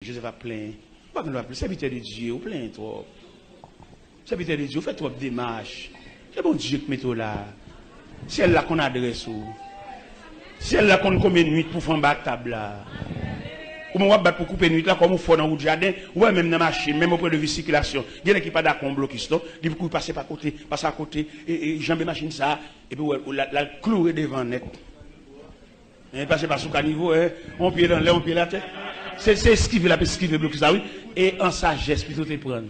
Joseph a plein. Pas qu'on doit appeler serviteur de Dieu, ou plein trop. Serviteur de Dieu, fait trop de démarches. C'est bon Dieu qui met tout là. C'est elle là qu'on adresse ou. C'est elle là qu'on combien de nuits pour faire un table là. Ou on va battre pour couper nuit là comme on fait dans le jardin, ou même dans la machine, même au point de vue circulation. Il y a qui pas d'accord bloqué ça, il faut passer par côté, passer à côté et jambe machine ça et puis la clouer devant net. Et passer par sous caniveau, on pied dans l'air, on pied la tête. C'est ce qui veut la ce qui veut bloquer ça oui et en sagesse plutôt te prendre.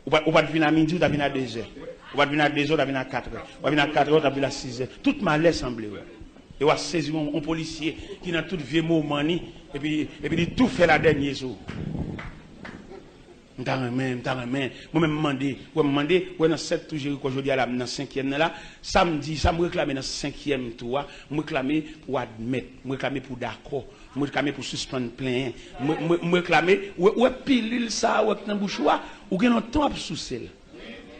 Ou pas venir à midi, ou venir à 2 heures. Ou pas venir à 2 heures, ou venir à 4 heures. Ou venir à 4 heures, ou venir à 6 heures. Tout malais semble ouais. Et on a saisi un policier qui dans tout vieux moment et puis tout fait la dernière jour. Moi-même demandé, dans 7 tours aujourd'hui à la 5e là, samedi, ça me réclamer dans 5e tour, me réclamer pour admettre, me réclamer pour d'accord, me réclamer pour suspendre plein, me réclamer ouais pilule ça ou dans bouchoir ou gagne un temps à soucier.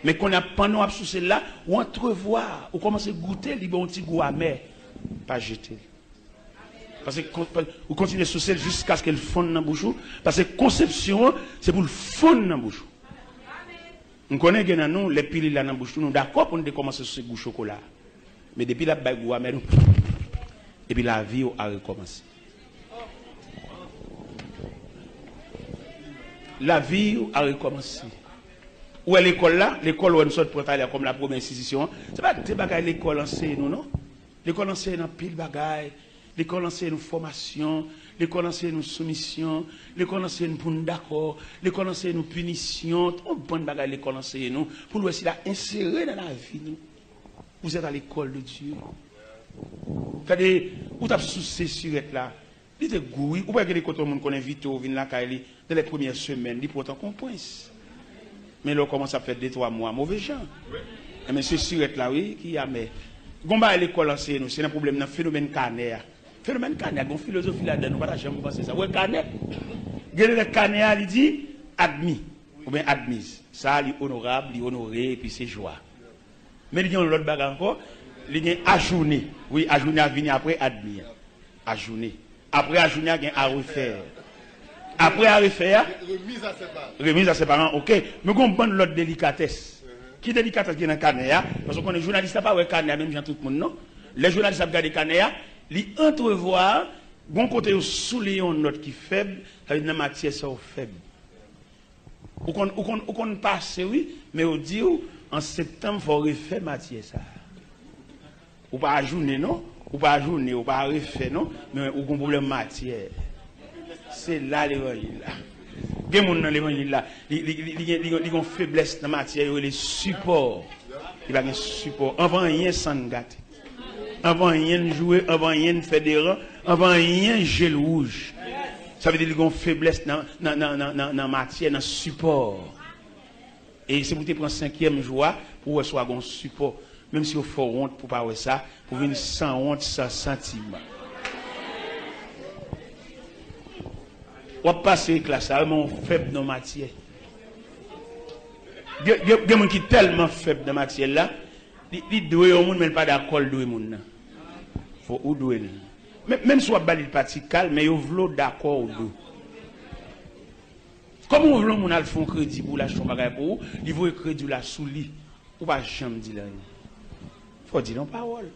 Mais qu'on a pendant à soucier là, ou entrevoir, ou commencer à goûter, li bon petit goût amer, pas jeter. Parce que vous continuez à soucier jusqu'à ce qu'elle fonde dans la bouche. Parce que conception, c'est pour le fondre dans la bouche. Nous connaissons nous les piles dans la bouche. Nous sommes d'accord pour nous commencer à soucier du chocolat. Mais depuis la bague, et puis la vie a recommencé. La vie a recommencé. Où est l'école là? L'école où on sort pour travailler comme la première institution. Ce n'est pas des bagages l'école enseigne nous, non? L'école enseigne dans pile bagages. L'école enseigne nous formation, l'école enseigne nous soumission, l'école enseigne pour nous d'accord, l'école enseigne nous punition, on bonne bagaille l'école enseigne nous pour nous essayer d'insérer dans la vie nous. Vous êtes à l'école de Dieu. C'est-à-dire, vous avez sous ces surettes là, dites goût, ou pas que les côtés monde qu'on invite au vin la caille dans les premières semaines, il pourtant qu'on pense. Mais là on commence à faire 2-3 mois mauvais gens. Mais ces surettes là oui qui a mais gomba à l'école enseigne nous, c'est un problème dans phénomène canaire. Phénomène Canet, une philosophie là-dedans, nous ne pouvons jamais penser ça. Oui, Canet, le Canet, il dit admis, ou bien admise. Ça, il est honorable, il est honoré, et puis c'est joie. Mais il y a l'autre bagarre encore, il y a ajourné. Oui, ajourné à venir après admis. Ajourné. Après ajourné, il y a à refaire. Après à refaire, remise à ses parents. Remise à ses parents, ok. Mais on prend l'autre délicatesse. Qui délicatesse qui est dans le Canet, parce qu'on est journaliste, pas ouais Canet, même gens tout le monde, non? Les journalistes ont regardé Canet, li entrevoir bon côté sous les note qui faible avec une matière ça faible ou qu'on passe oui mais on dit en septembre faut refaire matière ça ou pas journée non ou pas journée ou pas refaire non mais ou qu'on problème matière c'est là l'évangile là des monde dans l'évangile là li ont faiblesse dans matière les supports il va un support avant rien sans gâter. Avant rien de jouer, avant rien de faire des rangs, avant rien de gel rouge. Ça veut dire qu'ils ont faiblesse dans la matière, dans le support. Et si vous prenez 5e joie, pour recevoir un support, même si vous faites honte pour pas ça, pour venir sans honte, sans sentiment. On passe avec la ça, vraiment faible dans la matière. Il y a des gens qui sont tellement faibles dans la matière là, ils doivent mais pas d'accord de monde. Faut ou doit. Même si on bali pas calme mais ils veulent d'accord ou deux. Comme on veut mon al font crédit pour l'acheter bagage pour, il veut crédit là sous lit. Ou pas jamais dire là. Faut dire non parole.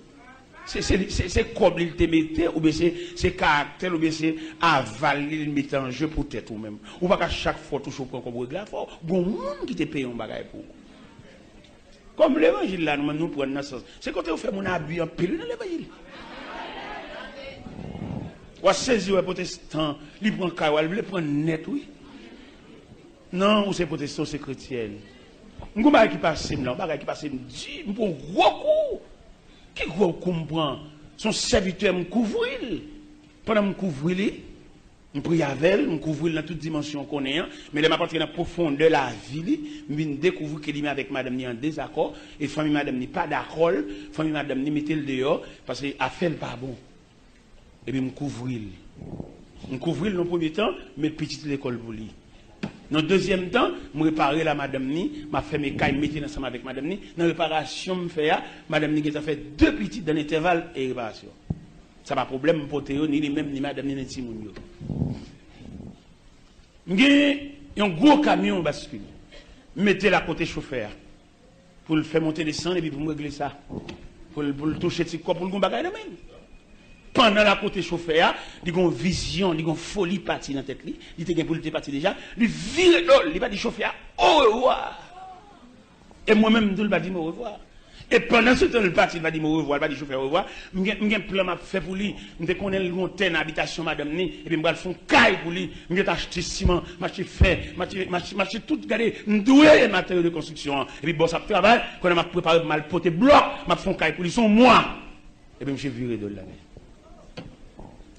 C'est comme il te mettait ou bien c'est caractère ou bien c'est avaler le mettre en jeu pour tête ou même. Ou pas qu'à chaque fois toujours prendre comme règle faut bon monde qui te paye un bagage pour. Comme l'évangile là nous prenons dans sens. C'est quand on fait mon habit en pile dans l'évangile. Ou à saisir les protestants, ils prennent caïwal, ils prennent net, oui. Non, ou c'est protestants, c'est chrétien. Nous avons qui passe, nous avons qui passe, nous avons un gros coup. Qui gros comprend? Son serviteur me couvre. Pendant me couvre, je prie avec elle, je couvre dans toute dimension qu'on est, mais je m'apporte dans la profondeur de la vie, je découvre qu'il est avec madame ni en désaccord, et famille madame n'est pas d'accord, famille madame ni mettez le dehors, parce qu'elle a fait le pas bon. Et puis, je couvre. Je couvre dans le premier temps, mais petite l'école pour lui. Dans le deuxième temps, je répare la madame ni, je fais mes cailles, je ensemble avec madame ni. Dans la réparation, je fais, madame ni, a fait 2 petites dans l'intervalle et réparation. Ça n'a pas de problème pour Théo, ni les mêmes, ni madame ni Timounio. un gros camion bascule. Mettez-le à côté chauffeur. Pour le faire monter descendre et puis pour me régler ça. Pour le toucher petit corps pour le bagaille même. Pendant la côté chauffeur, il a une vision, il a une folie partie dans la tête. Il a pour le parti déjà. Il vire l'ol, il va dire chauffeur, au revoir. Et moi-même, je ne vais pas dire au revoir. Et pendant ce temps, le parti va dire au revoir, il va dire chauffeur au revoir. Je vais un plan à faire pour lui. Je vais connaître une antenne habitation, madame, et puis je vais faire un caille pour lui. Je vais acheter ciment, m'acheter fer, m'acheter tout, regardez, doué matériaux de construction. Et puis bon, ça travaille, quand je vais préparer mal poté bloc, je vais faire un caille pour lui, son moi. Et puis je vais virer de là.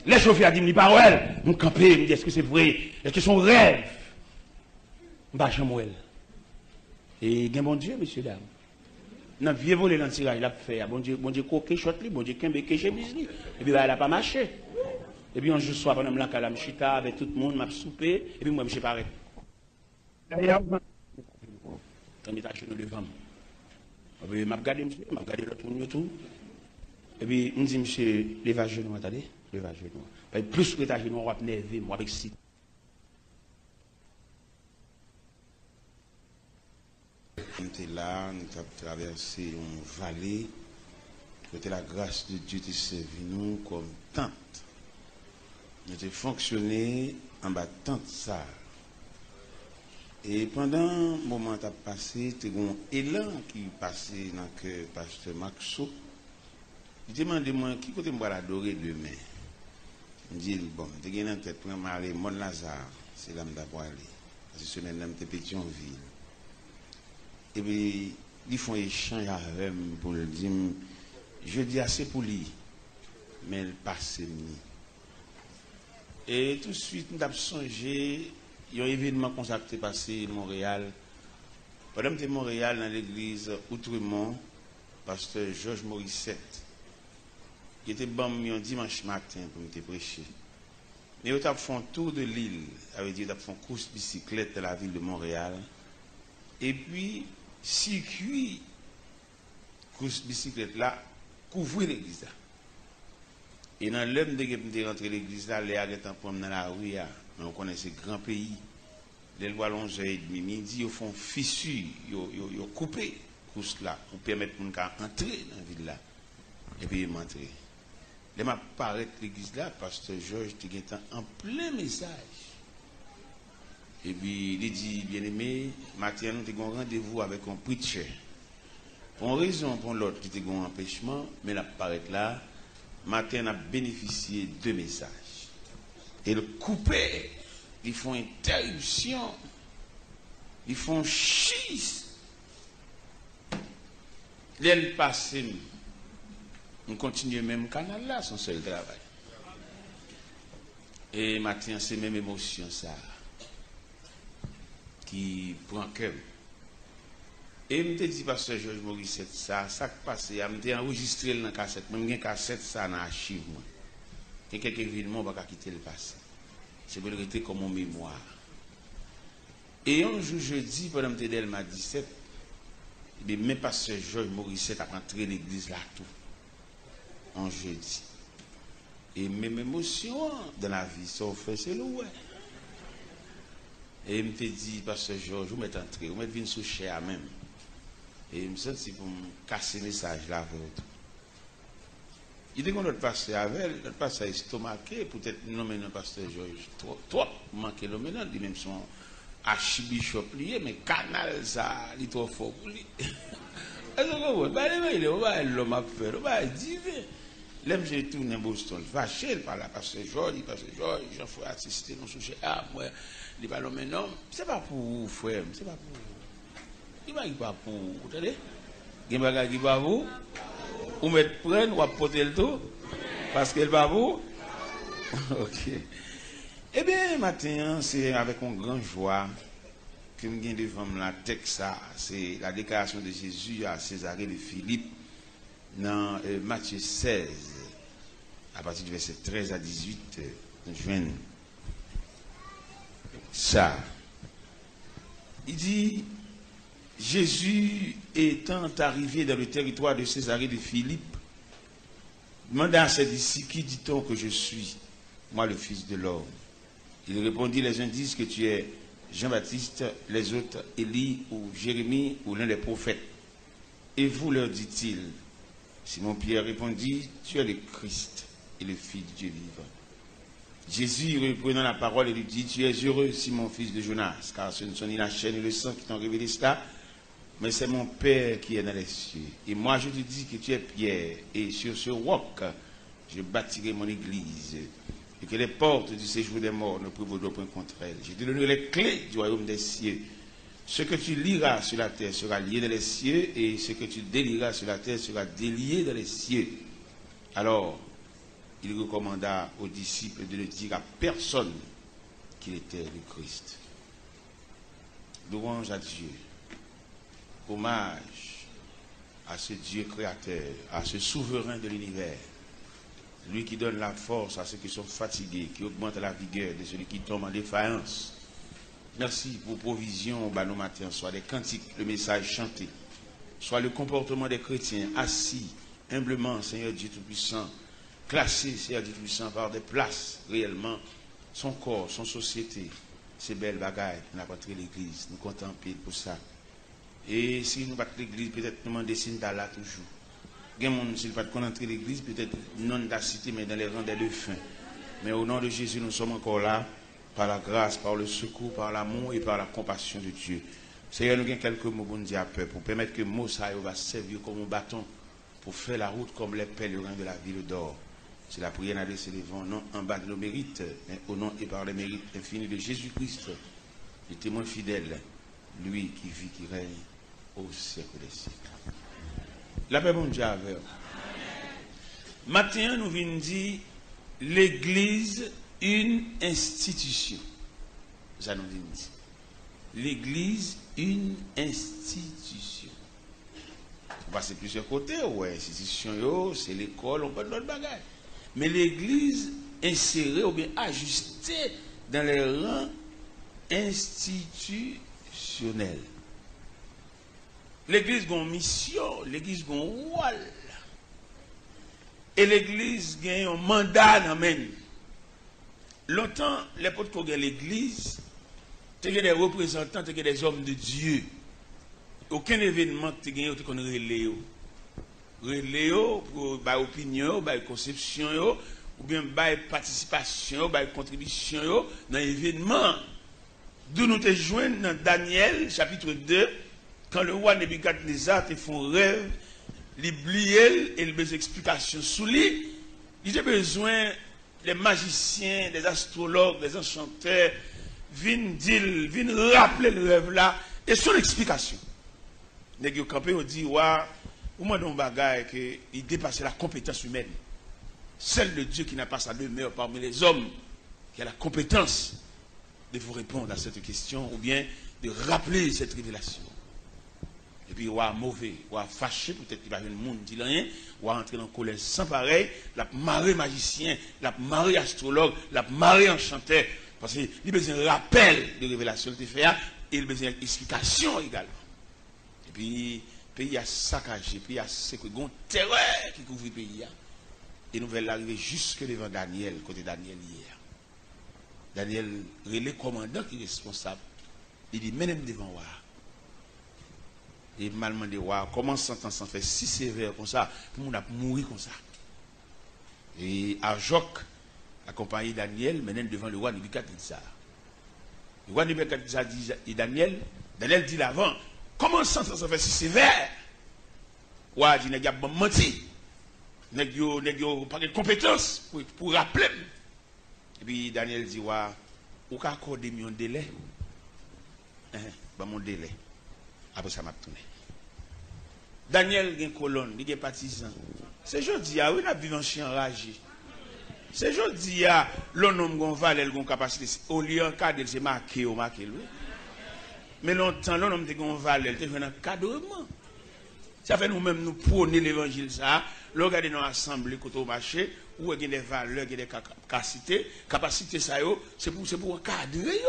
Les chauffeurs disent, les paroles, nous camper, me dit, est-ce que c'est vrai? Est-ce que c'est son rêve? Je ne sais pas. Et bien bon Dieu, messieurs, dames. Dans vieux volé dans le tirage, il a fait. Bon Dieu, coquet, shot, bon Dieu, qu'un béquet chez lui. Et puis, il n'a pas marché. Et puis, un jour soir, pendant que je suis avec tout le monde, m'a soupé, et puis, moi, je suis paré. D'ailleurs, on est à genoux devant. Et puis, m'a regardé, monsieur, m'a regardé l'autre monde, tout. Et puis, il me dit, monsieur, lève à genoux, attendez. Plus que ta genou, on va nerver, moi avec si. Nous sommes là, nous avons traversé une vallée, côté la grâce de Dieu qui servi nous comme tente. Nous avons fonctionné en bas de tente ça. Et pendant un moment qui a passé, il y a un élan qui est passé dans le cœur pasteur Maxo. Il demande moi qui côté moi l'adorer demain. Je dis, bon, je suis en tête pour aller à Mont-Lazare, c'est là que je vais aller. Parce que c'est là que Pétionville. Et puis, ils font un échange avec moi pour le dire, je dis assez pour lui, mais il passe. Et tout de suite, nous avons songé, il y a un événement consacré passé à Montréal. Pendant que j'étais à Montréal, dans l'église Outremont, pasteur Georges Morissette, il était bon un dimanche matin pour me prêcher. Mais ils ont fait un tour de l'île, avec dit, ils ont fait une course bicyclette dans la ville de Montréal. Et puis, circuit, course bicyclette là, couvrir l'église là. Et dans l'homme de rentrer l'église là, les arrêtent en dans la rue, mais on connaît ces grands pays. Les lois longeait et midi, ils font fissure, ils ont coupé course là, pour permettre de entrer dans la ville là. Et puis, ils m'entrent. Les m'a paraît l'église là, pasteur Georges était en plein message. Et puis il dit, bien aimé, matin nous avons rendez-vous avec un preacher. Pour une raison, pour l'autre, qui était un empêchement, mais la paraît là, matin a bénéficié de messages. Et le coupé, ils font interruption, ils font schiste. L'aile passée. On continue même canal là, son seul travail. Et maintenant, c'est même émotion ça qui prend cœur. Et je me dis, pasteur Georges Morissette, ça qui passe, je me enregistré dans la cassette. Même une cassette, ça dans l'archive. Et quelques événements, on va pas quitter le passé. C'est pour le rester comme en mémoire. Et un jour, jeudi, pendant que elle m'a dit 17, même pasteur Georges Morissette a rentré l'église là tout. En jeudi. Et même émotion dans la vie, ça fait, c'est loin. Et il me dit, pasteur Georges, vous m'êtes entré, vous m'êtes venu sous cher même. Et il me senti pour me casser le message là avec vous. Il dit qu'on notre pasteur avec, notre pasteur estomaqué, peut-être nommer notre pasteur Georges, trop manqué le maintenant, il même son archibishop lié, mais canal ça, il est trop fort pour lui. Est-ce que vous voyez, il est l'homme à faire, il va dire. L'aime j'ai tourné Boston, vaché par la pasteur Georges, j'en fais assister dans ce sujet. Ah, moi, il va l'homme non, c'est pas pour vous, frère, c'est pas pour vous. Il va pas pour vous, vous entendez? Il va pas pour vous. Vous mettez prendre, ou porter le tout, parce qu'il va vous. Ok. Eh bien, matin, c'est avec une grande joie que nous avons devant la texte, c'est la déclaration de Jésus à Césarée de Philippe dans Matthieu 16, à partir du verset 13 à 18, nous joignons ça. Il dit, Jésus étant arrivé dans le territoire de Césarée de Philippe, demanda à ses disciples, qui dit-on que je suis, moi le Fils de l'homme? Il répondit, les uns disent que tu es Jean-Baptiste, les autres Élie ou Jérémie ou l'un des prophètes. Et vous, leur dit-il. Simon-Pierre répondit, tu es le Christ et le Fils du Dieu vivant. Jésus, reprenant la parole, lui dit, tu es heureux, Simon, fils de Jonas, car ce ne sont ni la chair ni le sang qui t'ont révélé cela, mais c'est mon Père qui est dans les cieux. Et moi, je te dis que tu es Pierre, et sur ce roc, je bâtirai mon église, et que les portes du séjour des morts ne prévaudront point contre elle. Je te donnerai les clés du royaume des cieux. Ce que tu liras sur la terre sera lié dans les cieux, et ce que tu délieras sur la terre sera délié dans les cieux. Alors, il recommanda aux disciples de ne dire à personne qu'il était le Christ. Louange à Dieu. Hommage à ce Dieu créateur, à ce souverain de l'univers. Lui qui donne la force à ceux qui sont fatigués, qui augmente la vigueur de celui qui tombe en défaillance. Merci pour provision au nos matins, soit les cantiques, le message chanté, soit le comportement des chrétiens assis humblement, Seigneur Dieu Tout-Puissant, classés, Seigneur Dieu Tout-Puissant, par des places réellement, son corps, son société, ces belles bagailles, nous avons rentré l'église, nous contemplons pour ça. Et si nous battons l'église, peut-être nous demandons des signes là toujours. Il y a des gens qui ne sont pas entrer l'église, peut-être non de la cité, mais dans les rangs des défunts. Mais au nom de Jésus, nous sommes encore là, par la grâce, par le secours, par l'amour et par la compassion de Dieu. Seigneur, nous avons quelques mots pour nous dire à peu, pour permettre que mot ça va servir comme un bâton pour faire la route comme les pèlerins de la ville d'or. C'est la prière d'aller s'élevant, non en bas de nos mérites, mais au nom et par les mérites infinis de Jésus-Christ, le témoin fidèle, lui qui vit, qui règne au siècle des siècles. La paix bon Dieu avec. Maintenant, nous venons dire l'Église, une institution. Ça nous dit. L'Église, une institution. On passe plusieurs côtés, ouais, institution, c'est l'école, on peut d'autres bagages. Mais l'Église insérée ou bien ajustée dans les rangs institutionnels. L'Église a une mission, l'Église a un rôle. Et l'Église a un mandat dans même. Longtemps, les potes qui ont l'Église, c'était des représentants, c'était des hommes de Dieu. Aucun événement qui a gagné, on relais. Relais pour la opinion, la conception, ou bien la participation, la contribution dans l'événement. D'où nous te joignons dans Daniel, chapitre 2, quand le roi Nebuchadnezzar te font rêve, il oubliait et il besoin d'explications sous lui, il a besoin des magiciens, des astrologues, des enchanteurs, viennent rappeler le rêve là et son explication. Les gens campés ont dit, ouais, au moins d'un bagage qu'il dépasse la compétence humaine. Celle de Dieu qui n'a pas sa demeure parmi les hommes, qui a la compétence de vous répondre à cette question ou bien de rappeler cette révélation. Et puis, ou à mauvais, ou à fâché, peut-être qu'il va y avoir un monde qui dit rien, ou à entrer dans colère sans pareil, la marée magicien, la marée astrologue, la marée enchanteur, parce qu'il a besoin de rappel de révélation de fait, et il a besoin d'explication également. Et puis, le pays a saccagé, le pays a séquestré, il y a une terreur qui couvre le pays. Et nous allons arriver jusque devant Daniel, côté Daniel hier. Daniel, le commandant qui est responsable, il dit, même devant moi. Et mal demandé, comment sentence s'en fait si sévère comme ça, pour nous mourir comme ça. Et Arjoc accompagné Daniel, maintenant devant le roi Nebuchadnezzar. Le roi Nebuchadnezzar dit, et Daniel dit l'avant, comment sentence s'en fait si sévère? Roi dit, n'est-ce pas menti? N'est-ce pas de compétence pour rappeler? Et puis Daniel dit, ou qu'à accorder mon délai? Mon délai. Après ça m'a tourné. Daniel, il y a une colonne, il y a des partisans. C'est jeudi, oui, on a vu un chien enragé. C'est jeudi, l'homme a une valeur, une capacité. Au lieu de cadre, c'est marqué, oui. Mais longtemps, l'homme a une valeur, il a un cadrement. Ça fait nous-mêmes, nous prôner l'évangile, ça. Nous regardons dans l'assemblée, quand on marche, où il y a des valeurs, il y a des capacités. Capacité, ça, c'est pour encadrer.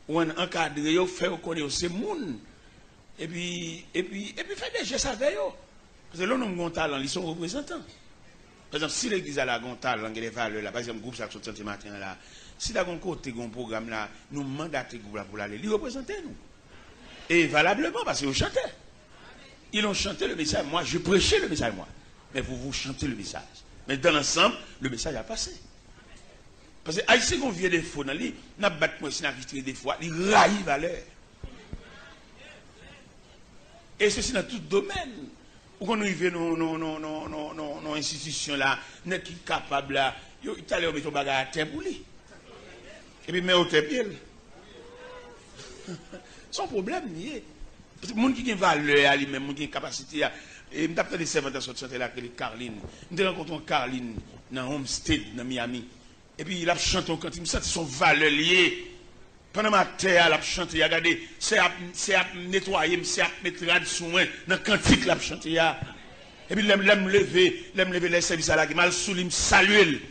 Ou encadrer, faire connaître ces monde. Et puis faire des gestes avec eux. Parce que l'on a un talent, ils sont représentants. Par exemple, si l'église a un talent, il y a des valeurs, là, par exemple, le groupe ça sorti ce matin là, Si tu as un côté, un programme là, nous mandatons pour aller, les représenter nous. Et valablement, parce qu'ils chantaient. Ils ont chanté le message. Moi, je prêchais le message, moi. Mais vous chantez le message. Mais dans l'ensemble, le message a passé. Parce que Haïtien qu'on vient des faux dans lui, n'a pas de si n'a des fois, il raille valeur. Et ceci dans tout domaine. Où qu'on arrive dans institutions là, n'est qui capable là, il allait mettre ton bagage à terre pour lui. Et puis, mais au terre pied. Son problème, nié. Parce que les gens qui ont valeur, les gens qui ont capacité, et je me tape des servantes de sortir là, que les Carline. Je rencontré Carline dans Homestead, dans Miami. Et puis il a chanté quand il me sent son valeur liée. Pendant ma terre, il a chanté, regardez, c'est à nettoyer, c'est à mettre rad sous moi, dans le cantique, il a chanté. Et puis il me lever les services à la gueule, mal sous lui, me saluer.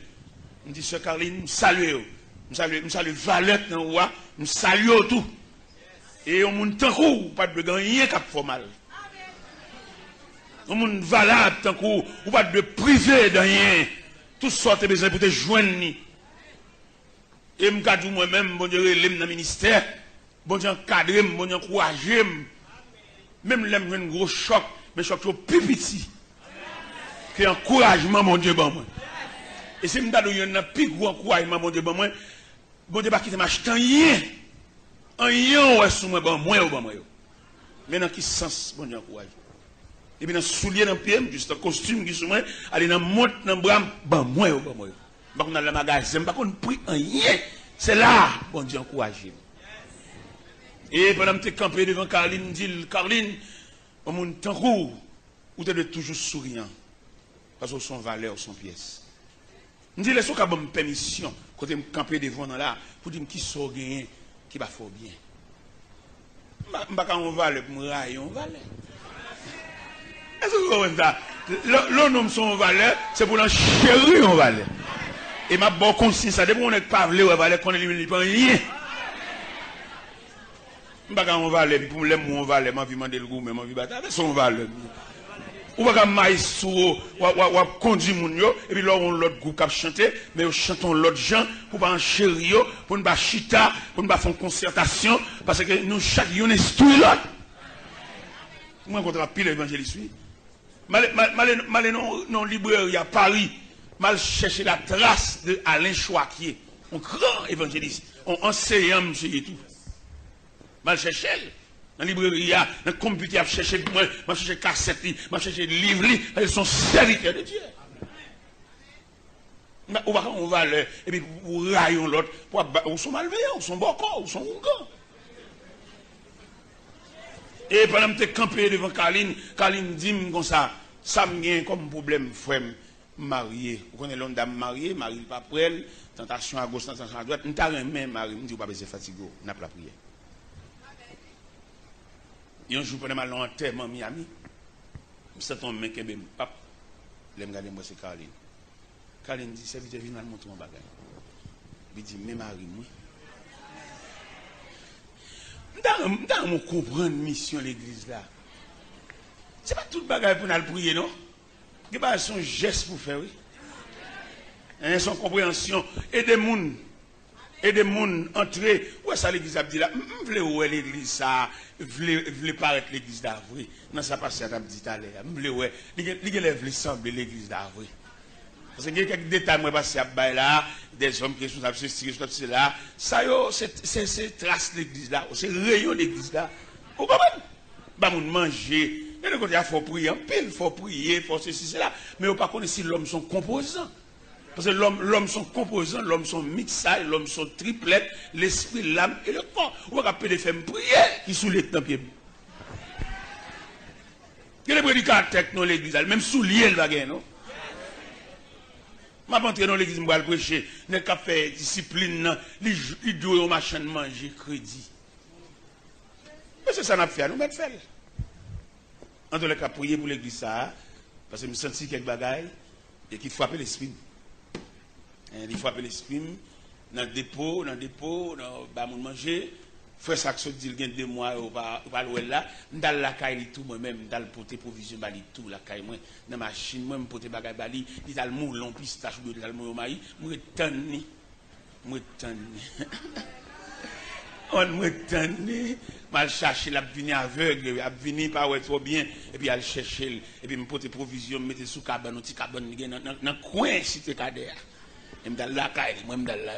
Je dis, Sœur Carline, me saluer. Me saluer valeur dans le roi, me saluer tout. Et on moun tant kou, pas de gagner cap fait mal. On moun valable tant kou, ou pas de privé de rien. Tout sorte besoin pour te joindre. Et m'kadou moi-même, bon Dieu, relève dans le ministère, bon Dieu encadrer, bon Dieu encourager. Même l'aime un gros choc, mais choc au plus petit. Que encouragement, mon Dieu, bon moi. Et si m'kadou y a un plus gros encouragement, mon Dieu, bon moi, bon Dieu, pas quitter m'acheter rien. Un yon est sous moi, bon moi ou bon moi. Mais dans quel sens, bon Dieu, encourage. Et puis dans soulier dans le pied, juste un costume qui est sous moi, aller dans montre dans le bras, bon moi ou bon moi. Pas qu'on a le magasin, pas qu'on prie un rien. C'est là, bon Dieu, encourage. Et pendant que tu es campé devant Carline, dit Carline, on monte en roue, ou tu es toujours souriant. Parce que son valeur, son pièce. Je dis, laisse-moi une permission, quand tu es campé devant là, pour dire qui sort gagné. Qui va faire bien. Je ne vais pas valeur pour me railler, on valeur. Est-ce que vous comprenez ça? L'homme son valeur, c'est pour l'enchérir on valeur. Et ma bonne conscience, ça dépend on n'est pas valeur, on valeur qu'on ne pas rien. Je ne vais pas valeur, pour me l'aimer, on valeur, je vais demander le goût, mais je vais battre son valeur. Ou pas maïs sous ou conduire mon yo et puis là on l'autre groupe qui chanter mais on chantons l'autre gens pour pas enchérir pour ne pas chita pour ne pas faire concertation parce que nous chaque yon instruit l'autre. Moi contre pile évangéliste mal non librairie à Paris mal chercher la trace de Alain Choaquier un grand évangéliste un enseignant monsieur et tout mal chercher dans la librairie, dans le computer, je cherche moi, je cherche cassette, je cherche livre, ils sont serviteurs de Dieu. On va aller, et puis vous raillons l'autre, ou sont malveillants, ou sont bocaux, ou sont ougants. Et pendant que tu es campé devant Carline, Carline dit comme ça me vient comme problème, frère, marié. Vous connaissez l'homme d'âme marié, mari pas prêt, tentation à gauche, tentation à droite, nous t'avons même mari, nous ne pas besoin de fatiguer, nous n'avons pas la prière. Et un jour, pendant mal en enterrement à Miami, je sens un mec qui est pap. Je me regarde, moi, c'est Carline. Carline dit, serviteur, viens me montrer mon bagage. Il dit, mais Marie, moi. Je comprendre la mission de l'église là. Ce n'est pas tout le bagage pour nous prier, non? Il y a son geste pour faire, oui. Son compréhension. Et des gens. Et des gens entrer. Où est-ce que l'église a dit là? Je voulais où est l'église ça? Je voulais paraître l'église d'Avray. Non, ça passe à dit tout à l'heure. Je voulais ouais. Il voulait sembler l'église d'Avray. Parce qu'il y a quelques détails, moi, passé à là, des hommes qui sont ceci, là. Ça, c'est trace de l'église là. C'est rayon de l'église là. Vous comprenez? Bah, on manger. Et le côté, il faut prier en pile, il faut prier, il faut ceci, cela. Mais on ne pas connaître si l'homme sont composants. Parce que l'homme sont composants, l'homme sont mixage, l'homme sont triplette, l'esprit, l'âme et le corps. On va appeler les femmes prier qui sous les temps pieds. Il y a des prédicateurs dans l'église, même sous lié le bagage, non? Je vais entrer dans l'église, je vais prêcher, je vais faire discipline, je dois au machin de manger crédit. Mais c'est ça qu'on a fait, nous mettons faire. En tout cas, prier pour l'église, parce que je me sens quelques bagailles et qui frappent l'esprit. Il faut appeler l'esprit dans le dépôt, dans le manger. Frère Saxo dit qu'il y a 2 mois, on va là. Dans la caille, tout moi-même, dans le poté provision, tout la caille, dans la machine, moi, je poté bagay bali, dans le moulon, pistache, dans le moulon maïs, moi, je moi on me tenu mal chercher la venir aveugle a venir pas ouais trop bien et puis elle chercher et puis me porter provision me mettre sous cabane petit cabane dans coin cité Kader et me dans la caille moi me dans la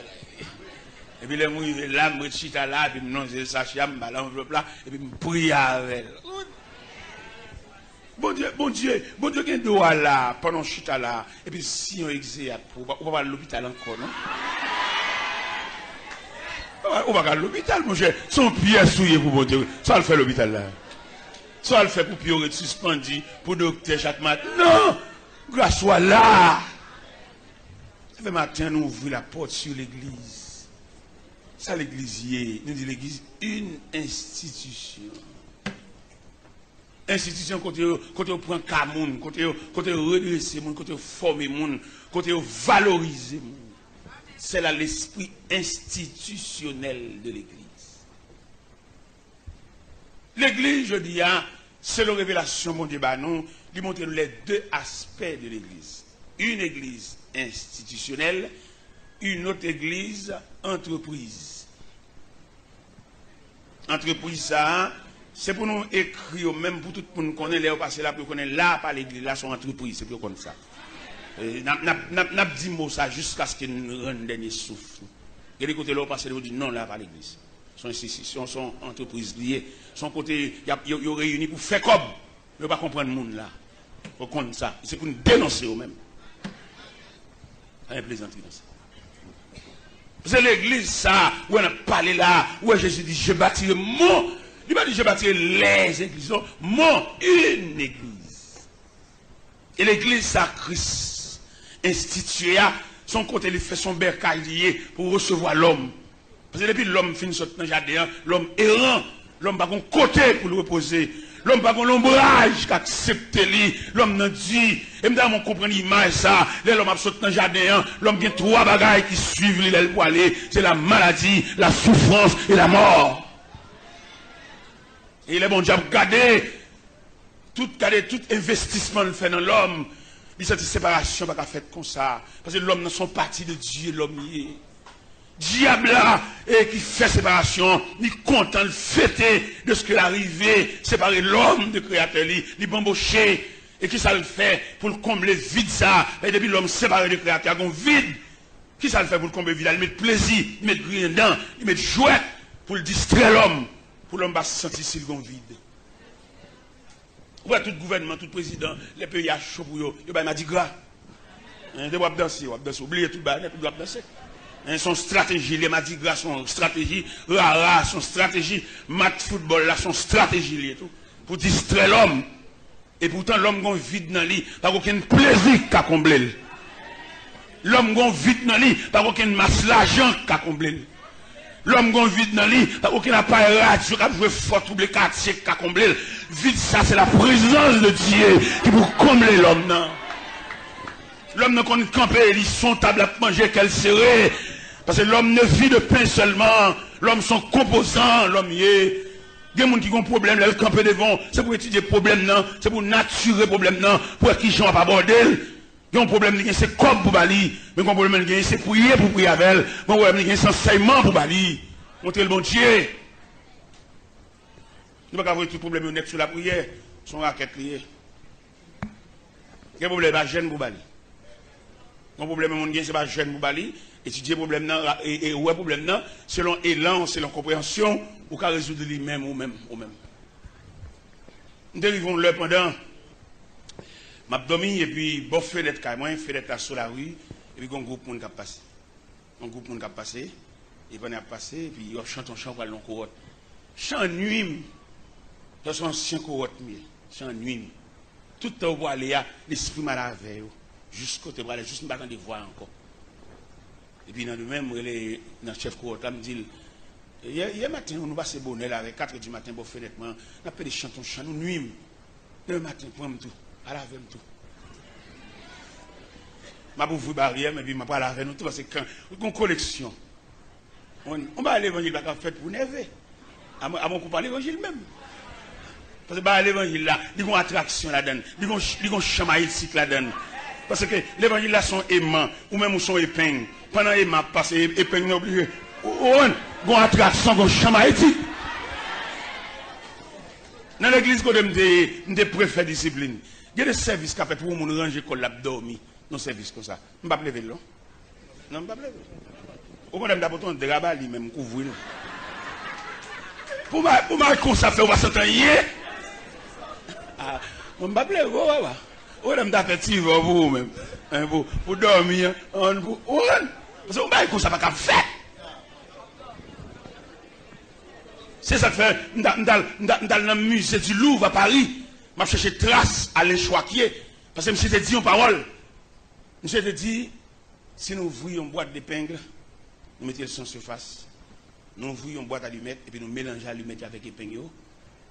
et puis les moi là me chita là puis non je sachet me balance enveloppe là et puis me prier avec bon Dieu qui doit là pendant chita là et puis si on exé on va à l'hôpital encore non. On va à l'hôpital, mon cher. Son pied souillé pour mon Dieu. Ça le fait l'hôpital là. Ça le fait pour pied être suspendu, pour docteur chaque matin. Non! Grâce soit là. Ça fait matin, nous ouvrons la porte sur l'église. Ça, l'église, nous dit l'église, une institution. Institution, quand on prend Kamoun, quand on redresse moun, quand on forme moun, quand on valorise moun. C'est là l'esprit institutionnel de l'Église. L'Église, je dis, c'est la révélation, mon débat, nous, lui montre les deux aspects de l'Église. Une Église institutionnelle, une autre Église entreprise. Entreprise, ça, c'est pour nous écrire, même pour tout le monde connaître, là, parce que là, pour connaître là, par l'Église, là, son entreprise, c'est pour comme ça. N'a dit mot ça jusqu'à ce qu'il nous rende dernier souffle. Et les côtés là, parce que dit non là par l'église. Son institution, son entreprise liée, son côté, il y a réuni pour faire comme. Ne pas comprendre le monde là. Faut compte ça. C'est pour nous dénoncer eux-mêmes. Un plaisanterie dans ça. C'est l'église ça, où on a parlé là, où Jésus dit je bâtirai mon. Il m'a dit je bâtirai les églises. Mon, une église. Et l'église ça Christ. Institué son côté, il fait son bercail pour recevoir l'homme. Parce que depuis l'homme finit sortir dans le jardin, l'homme errant, l'homme n'a pas un côté pour le reposer. L'homme n'a pas un ombrage qui accepte lui. L'homme n'a dit, et m'dame on comprend l'image ça, l'homme a sorti dans le jardin, l'homme a trois bagailles qui suivent lui pour aller, c'est la maladie, la souffrance et la mort. Et il est bon Dieu garder tout investissement le fait dans l'homme. Cette séparation va faite comme ça. Parce que l'homme n'a son parti de Dieu, l'homme y est. Diable là, et qui fait séparation, il est content de fêter de ce qu'il est arrivé, séparer l'homme de créateur, il bamboché, et qui ça le fait pour le combler vide ça. Et depuis l'homme séparé de créateur, il vide. Qui ça le fait pour le combler vide? Il met plaisir, il met rien dedans, il met jouet pour le distraire l'homme, pour l'homme va se sentir s'il est vide. Ouais, tout gouvernement, tout président, les pays à chaud pour eux, ils m'a dit gras. Ils doivent danser, oubliez tout le bas, ils doivent danser. Son stratégie, les m'a dit gras, son stratégie, rara, son stratégie, mat football, là, son stratégie, tout, pour distraire l'homme. Et pourtant, l'homme gon vide dans lui, pas aucun plaisir qu'à combler. L'homme gon vide dans lui, pas aucun masse l'argent qu'à combler. L'homme gon vide dans lui, pas aucun appareil radio qui a joué fort tous les quartiers qu'à combler. Vide ça, c'est la présence de Dieu qui pour combler l'homme. L'homme ne connaît camper, ils sont table à manger qu'elle serait. Parce que l'homme ne vit de pain seulement. L'homme sont composants, l'homme y est. Il y a des gens qui ont un problème, là, ils campent devant. C'est pour étudier le problème, non. C'est pour naturer le problème, non. Pour qui gens pas bordel. Il y a un problème, c'est comme pour Bali. Mais un problème, c'est prier pour prier avec elle. Un problème, c'est enseignement pour Bali. Montrer le bon Dieu. Nous ne pouvons pas avoir tout problème honnête sur la prière. Son raquette liée. Il y a un problème, c'est jeune pour Bali. Un problème, c'est pas jeune pour Bali. Étudier le problème, et ouais, problème, selon élan, selon compréhension, ou qu'à résoudre lui-même ou même. Nous arrivons là pendant. M'a dormi et puis bon fenêtre carrément fenêtre là sur la rue et puis un groupe monde qui a passé. Un groupe monde qui a passé et puis on a passé et puis on chante un chant pour le corotte. Chant nuit. Ça c'est ancien corotte chant nuit. Tout le temps pour aller à l'esprit malade jusqu'au te aller juste me battre de voir encore. Et puis dans le même dans chef corotte là me dit hier matin on nous passe bonheur là avec 4h du matin bon fenêtre on a fait des chants nous nuit. Le matin prendre tout. À la veille tout. Je vais ouvrir barrière, mais je vais pas laver nous tout parce que quand une collection, on va à l'évangile pas fait pour nerver. À mon coup parler l'évangile même. Parce que l'évangile là, il y a une attraction là-dedans, il y a un chamaïl cycle là-dedans. Parce que l'évangile là sont aimants, ou même sont épingles. Pendant aimant passe, épingles n'est obligé. On attraction, on chamaïti. Dans l'église, quand je préfère discipline, il y a des services qui ont fait pour nous ranger comme l'abdomen. Non, service comme ça. Je ne vais pas lever là. Non, je ne vais pas lever. Au moins, je vais pas de rabat lui-même couvrir. Pour moi, comme ça fait, on va s'entendre. Je ne vais pas lever. On va faire petit pour vous-même. Pour dormir. Parce que on va comme ça, pas faire. C'est ça que fait, dans le musée du Louvre à Paris, je cherché trace à l'enchoiquier. Parce que je me dit en parole. Je me dit, si nous ouvrions une boîte d'épingles, nous mettions le son surface, nous ouvrions une boîte d'allumettes, et puis nous mélangeons l'allumette avec l'épingle,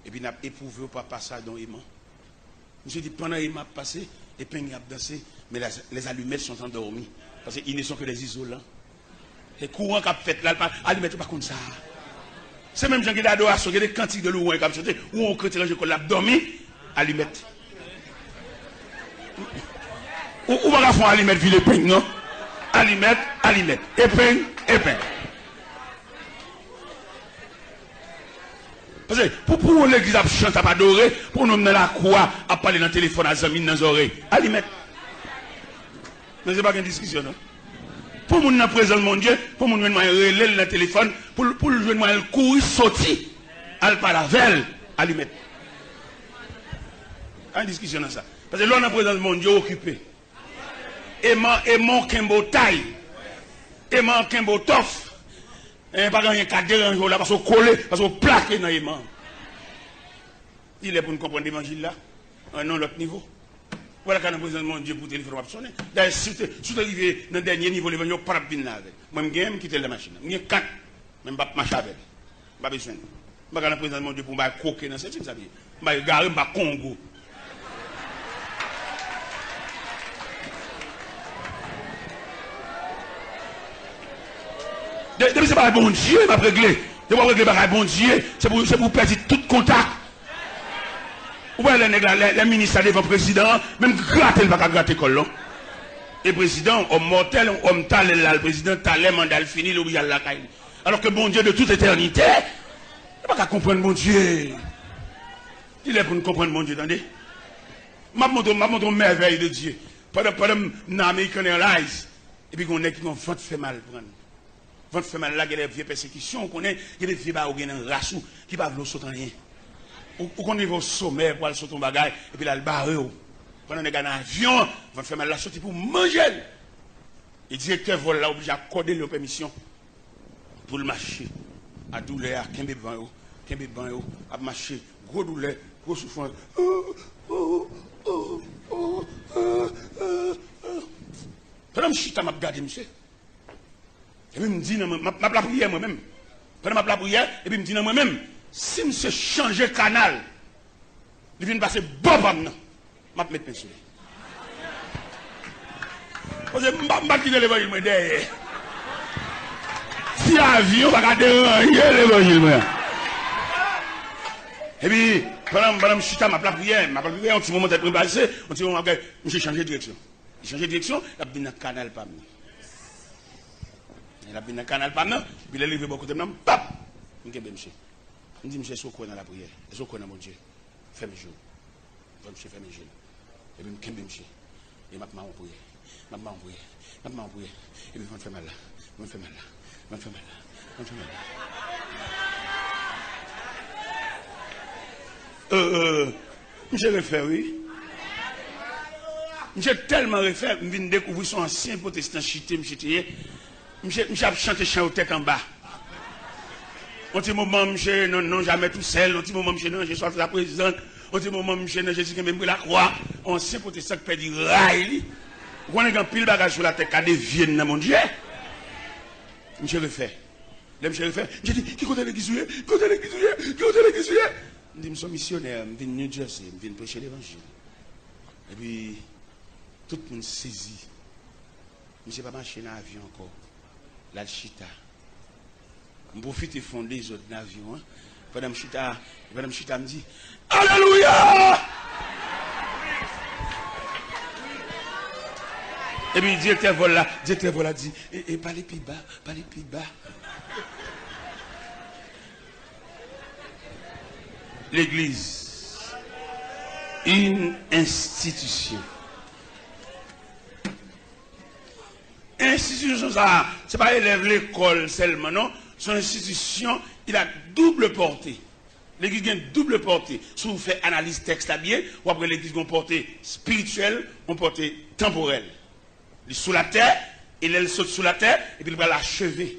et puis nous éprouvons pas passer dans l'aimant. Je me dit, pendant l'aimant passé, l'épingle a dansé, mais les allumettes sont endormies. Parce qu'ils ne sont que des isolants. Les courants qu'a fait là, l'allumette pas comme ça. C'est même gens qui d'adoration, il y a des cantiques de louange comme ça, où on crée le l'abdomen, allumette. Ou va faire allumette, puis l'épingle, non? Allumette, épingle. Parce que pour l'église à chanter, à adorer, pour nous mener la croix, à parler dans le téléphone, à Zamine dans les oreilles, allumette. Mais ce n'est pas une discussion, non? Pour mon présent mon Dieu, pour mon relais le téléphone, pour le jouer le courir, sortir, al pas la velle, allumette. En discussion dans ça. Parce que là, on a présent mon Dieu occupé. Et mon Kembo taille. Et mon Kembo tof. Et pas rien qu'à déranger là, parce qu'on collé, parce qu'on plaqué dans les mains. Il est pour nous comprendre l'évangile là, à un autre niveau. Voilà quand on a besoin de mon Dieu pour le téléphone sonner. D'ailleurs, si tu arrives dans le dernier niveau, l'évangile, pas de bin là avec. Moi, je vais quitter la machine. Je vais 4, même pas marcher avec. Pas besoin. Je vais besoin de mon Dieu pour me croquer dans cette chose. Je vais garer ma Congo. Depuis c'est pas bon Dieu, m'a réglé. Je vais régler par bon Dieu, c'est pour perdre tout contact. Vous voyez les ministres devant le président, même gratter, il ne va pas gratter le et le président, homme mortel, homme talent, le président talent, mandat fini, il a la caille. Alors que bon Dieu de toute éternité, il ne va pas comprendre mon Dieu. Il est pour nous comprendre mon Dieu, attendez. Je montre une merveille de Dieu. Pendant l'American Airlines, et puis on est qui ont 20 fait mal. 20 fait mal là, il y a des vieilles persécutions, il y a des vieux barreaux qui ont rassou, qui ne peuvent pas sauter rien. Ou qu'on est au sommet pour aller sur ton bagage, et puis là, le barré. Pendant qu'on est dans l'avion, on va faire mal la sortie pour manger. Et le directeur vol là, obligé à accorder la permission pour le marcher. À douleur, à à marcher, gros douleur, gros souffrance. Pendant que je suis m'a regardé, monsieur. Et puis, il me dit, ma prière moi-même. Pendant ma prière, et puis il me dit, moi-même. Si je change de canal, il vient passer bon pour moi. Je vais mettre mes souliers. Parce que je ne vais pas quitter l'évangile derrière. Si l'avion va déranger l'évangile. Et puis, pendant que je suis à ma prière, un petit moment d'être passé, un petit moment je change de direction. Je change de direction, il a bien un canal par moi. Il a bien un canal par moi, puis il a levé beaucoup de temps, pap, je vais monsieur. Je dis, monsieur, est-ce qu'on dans la prière? Est-ce qu'on dans mon Dieu? Fais-moi jour. Monsieur, fais-moi jour. Et puis, je me monsieur. Et je m'en prière. Je m'en prière. Et puis, je me fais mal là. Je me fais mal là. Je me fais mal là. Je me fais mal là. Monsieur refait, oui. Monsieur tellement refait, je viens de découvrir son ancien protestant chité, monsieur a chanté chant au tête en bas. Un petit moment, monsieur, non, jamais tout seul. Un petit moment, monsieur, non, je suis la présidente. Un petit moment, monsieur, non, Jésus qui m'a pris la croix. Ancien protestant qui perd du rail. Vous avez un pile bagage sur la tête, qui deviennent dans mon Dieu. Monsieur le fait. Là, monsieur le fait. J'ai dit, qui compte l'église? Qui compte l'église? Qui compte l'église? Je dis, je suis missionnaire, je viens de New Jersey, je viens de prêcher l'évangile. Et puis, tout le monde saisit. Monsieur pas marché dans l'avion encore. La chita. Je profite de fonder les autres avions. Madame Chita me dit Alléluia! Et puis, directeur vol là dit, et pas les plus bas, pas les plus bas. L'église, une institution. Institution, ça, c'est pas élève l'école seulement, non. Son institution, il a double portée. L'église a une double portée. Si vous faites analyse texte à bien, ou après l'église a une portée spirituelle, une portée temporelle. Il est sous la terre, et elle saute sous la terre, et puis il va l'achever.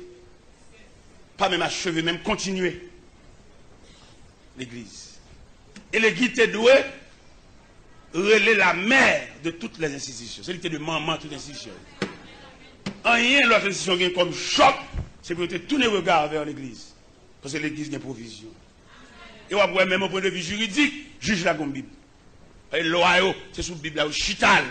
Pas même achever, même continuer. L'église. Et l'église est douée, relaie la mère de toutes les institutions. C'est l'église de maman de toutes les institutions. Rien l'autre institution qui est comme choc, c'est pour tourner le regard vers l'église. Parce que l'église a une provision. Et on va même au point de vue juridique, juge la comme Bible. Et l'Ohio, c'est sous la Bible là, au chital.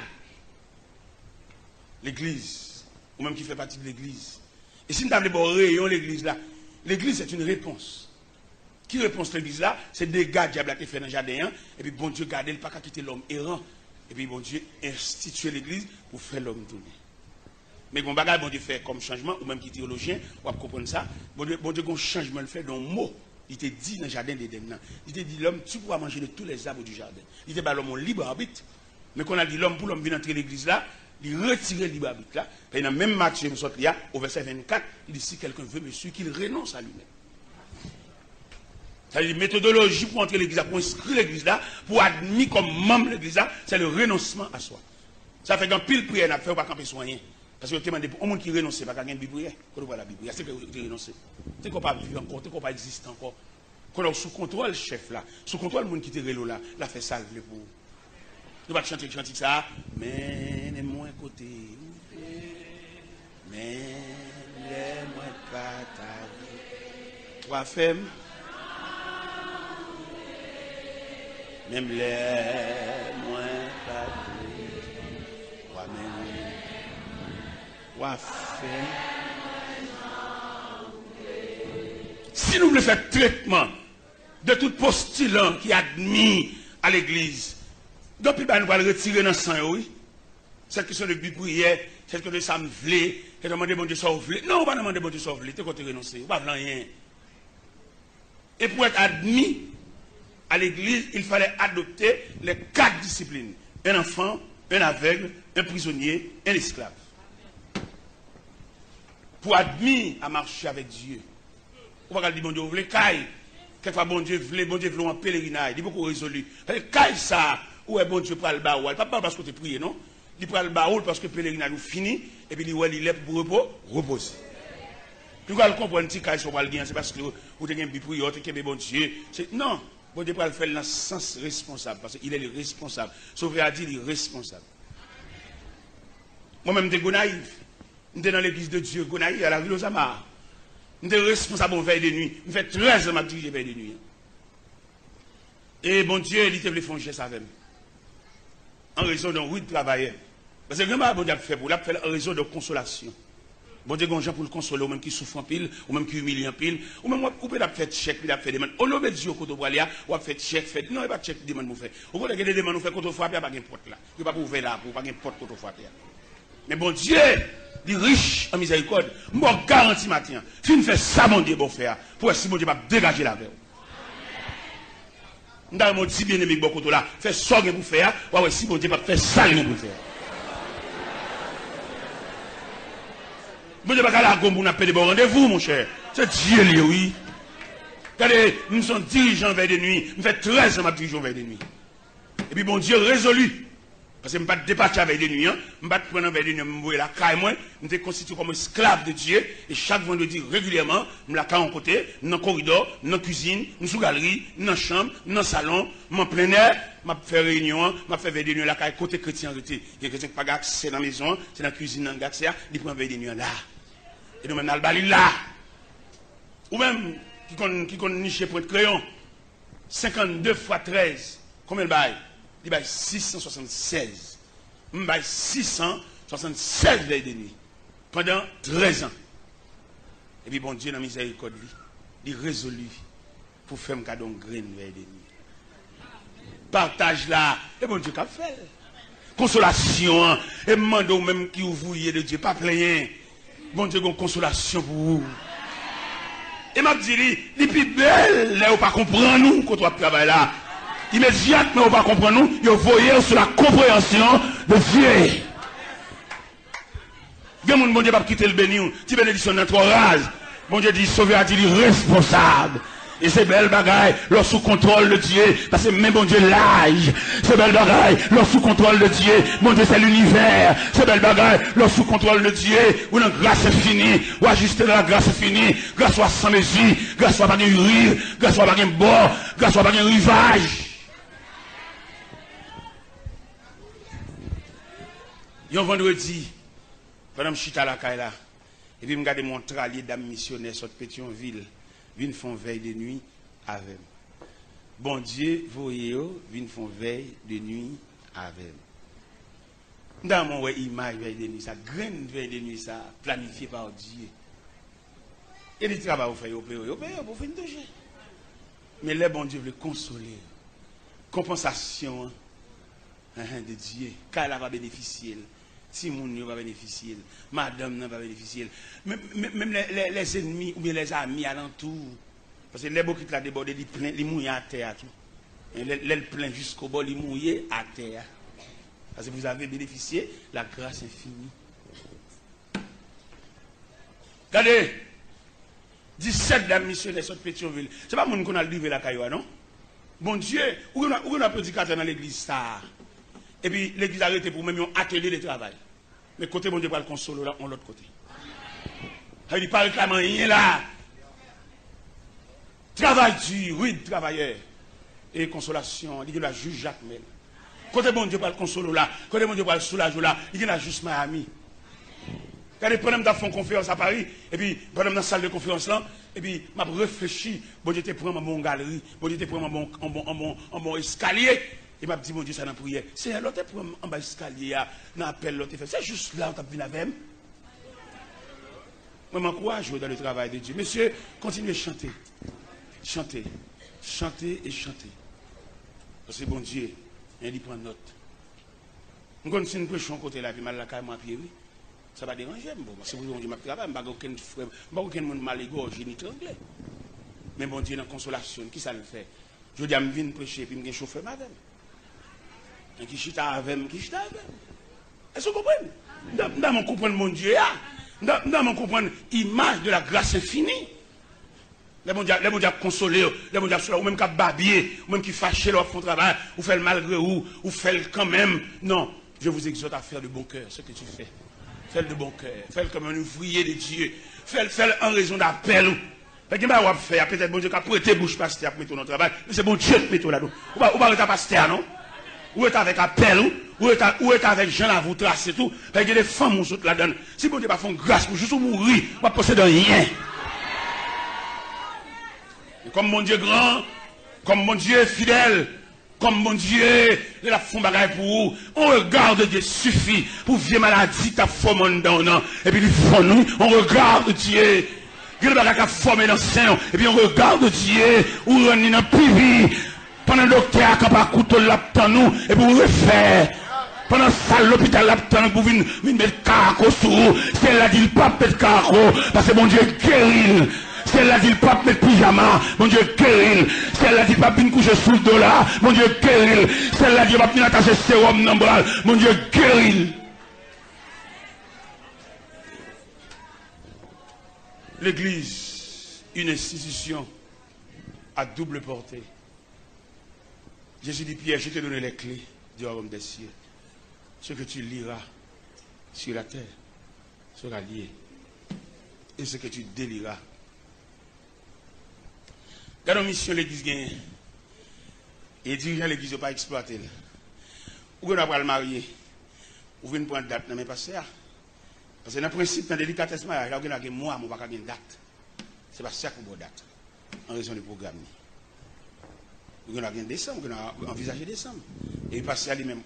L'église, ou même qui fait partie de l'église. Et si nous avons des rayon l'église là, l'église c'est une réponse. Qui réponse l'église là? C'est des gars diable qui fait dans le jardin, et puis bon Dieu garde le pas qu'à quitter l'homme errant. Et puis bon Dieu institue l'église pour faire l'homme tourner. Mais bon bagage, bon Dieu fait comme changement, ou même qui théologien, on va comprendre ça. Bon Dieu, un changement le fait dans le mot. Il te dit dans le jardin d'Éden. Il te dit l'homme, tu pourras manger de tous les arbres du jardin. Il te dit l'homme libre arbitre. Mais quand on a dit l'homme pour l'homme venir entrer l'église là, il retire le libre arbitre là. Et dans le même Matthieu, au verset 24, il dit si quelqu'un veut monsieur qu'il renonce à lui-même. C'est-à-dire méthodologie pour entrer l'église là, pour inscrire l'église là, pour admettre comme membre de l'église là, c'est le renoncement à soi. Ça fait qu'un pile prière n'a pas fait pas camper soigner. Parce que demandé pour un monde qui renonce, pas qu'à Bible, quand on voit la Bible, c'est que renoncer. C'est qu'on pas vivre encore, c'est qu'on pas exister encore. Quand on sous contrôle chef là, sous contrôle le monde qui te relo là, la fait ça pour. Nous pas chanter ça, mais les moins côté. Mais les moins pas ta. Trois femmes. Même les moins pas ta. Même si nous voulons faire traitement de tout postulant qui admis à l'église, donc nous allons retirer dans le sang, oui. Celle qui sont de prière, celle que ça me voulait, qui demande bon Dieu sauver. Non, on ne va pas demander bon Dieu sauver, tu es renoncer, on ne va pas rien. Et pour être admis à l'église, il fallait adopter les 4 disciplines. Un enfant, un aveugle, un prisonnier, un esclave. Pour admettre à marcher avec Dieu. On va dire, bon Dieu, vous voulez caille. Quelquefois, bon Dieu, vous en pèlerinage. Il est beaucoup résolu. Caille ça, où est bon Dieu pour le baoul. Pas parce que tu es prié, non? Il prend le baoul parce que le pèlerinage nous finit, et puis il est pour reposer. Puis vous allez comprendre que caille sur le gain, c'est parce que vous avez un but pour vous, vous bon Dieu. Non, bon Dieu pour le faire dans le sens responsable, parce qu'il est le responsable. Sauf à dire, il est responsable. Moi-même, je suis naïf. Je suis dans l'église de Dieu, Gonaï, à la rue Lozama. Je suis responsable en veille de nuit. Je fais 13 ans que je veille de nuit. Et bon Dieu, il te voulait faire un geste avec moi. En raison d'un oui de travail. Parce que vraiment, bon Dieu a fait pour la en raison de consolation. Bon Dieu, il gens pour le consoler, ou même qui souffre en pile, ou même qui humilie en pile, ou même ou peut faire chèque, il a fait des demandes. Au nom de Dieu, quand on voit là, ou a fait chèque, fait. Non, il n'y a pas de chèque, demande nous fait. Ou quand il y a des demandes nous fait, quand on frappe, il n'y a pas de porte là. Il n'y a pas ouvert là, pour pas de porte quand on frappe. Mais bon Dieu, il est riche en miséricorde. Moi, garantis matin, si nous faisons ça, mon Dieu, bon faire, pour si mon Dieu va dégager la verre. Nous avons dit bien aimé, beaucoup là, fait ça pour faire, ou si mon Dieu va faire ça, pour faire. Bon Dieu, pas la gomme pour nous appeler des rendez-vous, mon cher. C'est Dieu, oui. Regardez, nous sommes dirigeants vers des nuits. Nous faisons 13 ans ma dirigeant vers des nuits. Et puis, bon Dieu, résolu. Parce que je ne vais pas départir avec des nuits. Je ne vais pas prendre avec des nuits. Je vais me la caille, moi. Je me constitue comme esclave de Dieu. Et chaque vendredi, régulièrement, je me la caille en côté, dans le corridor, dans la cuisine, dans la sous-galerie, dans la chambre, dans le salon, en plein air. Je fais réunion, je fais des nuits la caille côté chrétien. Il y a des chrétiens qui n'ont pas accès dans la maison, c'est dans la cuisine, dans le accès, ils prennent des nuits là. Et nous, même dans le bali là. Ou même, qui connaît niché pour être crayon. 52 fois 13. Combien de bail? Il bail 676. Il bail 676 veilles de nuit. Pendant 13 ans. Et puis bon Dieu, dans la miséricorde, il résolu pour faire un cadeau de graine veille de nuit. Partage là. Et bon Dieu, qu'a fait? consolation. Et demandez même qui vous de Dieu, pas plein. Bon Dieu, une consolation pour vous. Et m'a dit, les plus belles, là, vous pas comprendre nous, quand on travaille là. Immédiatement, vous pas comprendre nous, vous voyez sur la compréhension de Dieu. Bien, mon bon Dieu, pas quitter le béni, tu bénédiction dans trois rases. Bon Dieu dit, sauver a dit, responsable. Et c'est belle bagaille, leur sous contrôle de Dieu, parce que même bon Dieu l'âge, c'est belle bagaille, leur sous contrôle de Dieu, bon Dieu c'est l'univers, c'est belle bagaille, leur sous contrôle de Dieu, où la grâce est finie, ou ajuster la grâce est finie, grâce soit sans mesure, grâce soit pas de rire, grâce soit pas de bord, grâce soit pas de rivage. Yon vendredi, pendant que je suis à la caille là, et puis je regarde mon tralier d'âme missionnaire sur Pétionville. Vin font veille de nuit avec. Bon Dieu, voyez, vin font veille de nuit avec. Dans mon image veille de nuit, ça grande veille de nuit, ça planifié par Dieu. Et le travail vous faites, vous payez, vous faites toucher. Mais là, bon Dieu veut consoler. Compensation de Dieu, car elle va bénéficier. Si mon ne va bénéficier, madame ne va bénéficier, même les ennemis ou bien les amis alentour, parce que les beaux qui te la débordé, ils mouillent à terre. Les plein jusqu'au bord, ils mouillent à terre. Parce que vous avez bénéficié la grâce infinie. Regardez, 17 dames missionnaires sur Pétionville. Ce n'est pas mon qu'on a livré la cailloua, non? Bon Dieu, où on a prédicateur dans l'église ça? Et puis l'église a arrêté pour même un atelier de travail. Mais côté bon Dieu va le consoler là, on l'autre côté. Il dit pas réclamant rien là. Travail dur, oui, travailleur. Et consolation, il dit la juge Jacques Mel. Côté bon Dieu va le consoler là, côté bon Dieu va le soulager là, il dit la juste Miami. Quand pendant que je fais une conférence à Paris, et puis pendant dans la salle de conférence là, et puis je réfléchi, bon Dieu te prend un bon galerie, bon Dieu te prend un bon escalier. Il m'a dit, mon Dieu, ça n'a prière. C'est l'autre pour en bas escalier, dans l'appel, l'autre fait. C'est juste là où tu as vu avec moi. Je m'encourage dans le travail de Dieu. Monsieur, continuez à chanter. Chanter. Chanter et chanter. Parce que bon Dieu, il prend note. Je continue à prêcher côté là, puis mal la caille, moi, puis oui. Ça va déranger. Parce que bon Dieu, je travaille, je n'ai aucun monde mal égorgé ni tranglé. Mais bon Dieu, dans la consolation, qui ça le fait? Je dis à me venir prêcher, puis je suis chauffeur madame. Qui chita avec, qui chita avec. Est-ce que vous comprenez? Dans mon comprendre mon Dieu, dans mon comprendre l'image de la grâce infinie. Les bon Dieu consolé, les bon Dieu ou même qui babier, ou même qui fâché leur font travail, ou fait le malgré ou fait quand même. Non, je vous exhorte à faire de bon cœur ce que tu fais. Fais le de bon cœur, fais le comme un ouvrier de Dieu, fais le en raison d'appel. Peut-être bon Dieu qui a prêté bouche pasteur pour mettre dans travail, mais c'est bon Dieu qui met là-dedans. Ou pas arrêter pasteur, non? Ou est avec appel, ou est avec Jean à vous tracer tout. Parce qu'il y a des femmes qui sont là-dedans. Si bon Dieu va faire grâce pour juste mourir, on va posséder rien. Et comme mon Dieu grand, comme mon Dieu fidèle, comme mon Dieu, il a fait bagaille pour vous. On regarde Dieu suffit pour vieille maladie, ta forme dans nous. Et puis, nous, on regarde Dieu. Il y a des formé dans le sein. Et puis, on regarde Dieu, ou on est dans le pendant le docteur a pas couteau l'aptan nous et pour refaire pendant ça l'hôpital l'aptan pour venir mettre carco sur c'est là dit le pape mettre carco parce que mon Dieu guérit c'est là dit le pape mettre pyjama mon Dieu guérit c'est là dit le pape venir coucher sous le dos là mon Dieu guérit c'est là dit le pape venir attacher sérum dans bras mon Dieu guérit. L'église, une institution à double portée. Jésus dit, Pierre, je te donne les clés du royaume des cieux. Ce que tu liras sur la terre sera lié. Et ce que tu délieras. Dans nos missions, l'église gagne. Et dirigeant l'église, ne pas exploiter. Ou on va le marier. Ou on prendre date dans mes pasteurs. Parce que dans le principe, dans le délicatesse mariage, on a un mois, on va pas une date. Ce n'est pas ça qu'on va date. En raison du programme. On a décembre, on a envisagé décembre. Et passer à lui-même,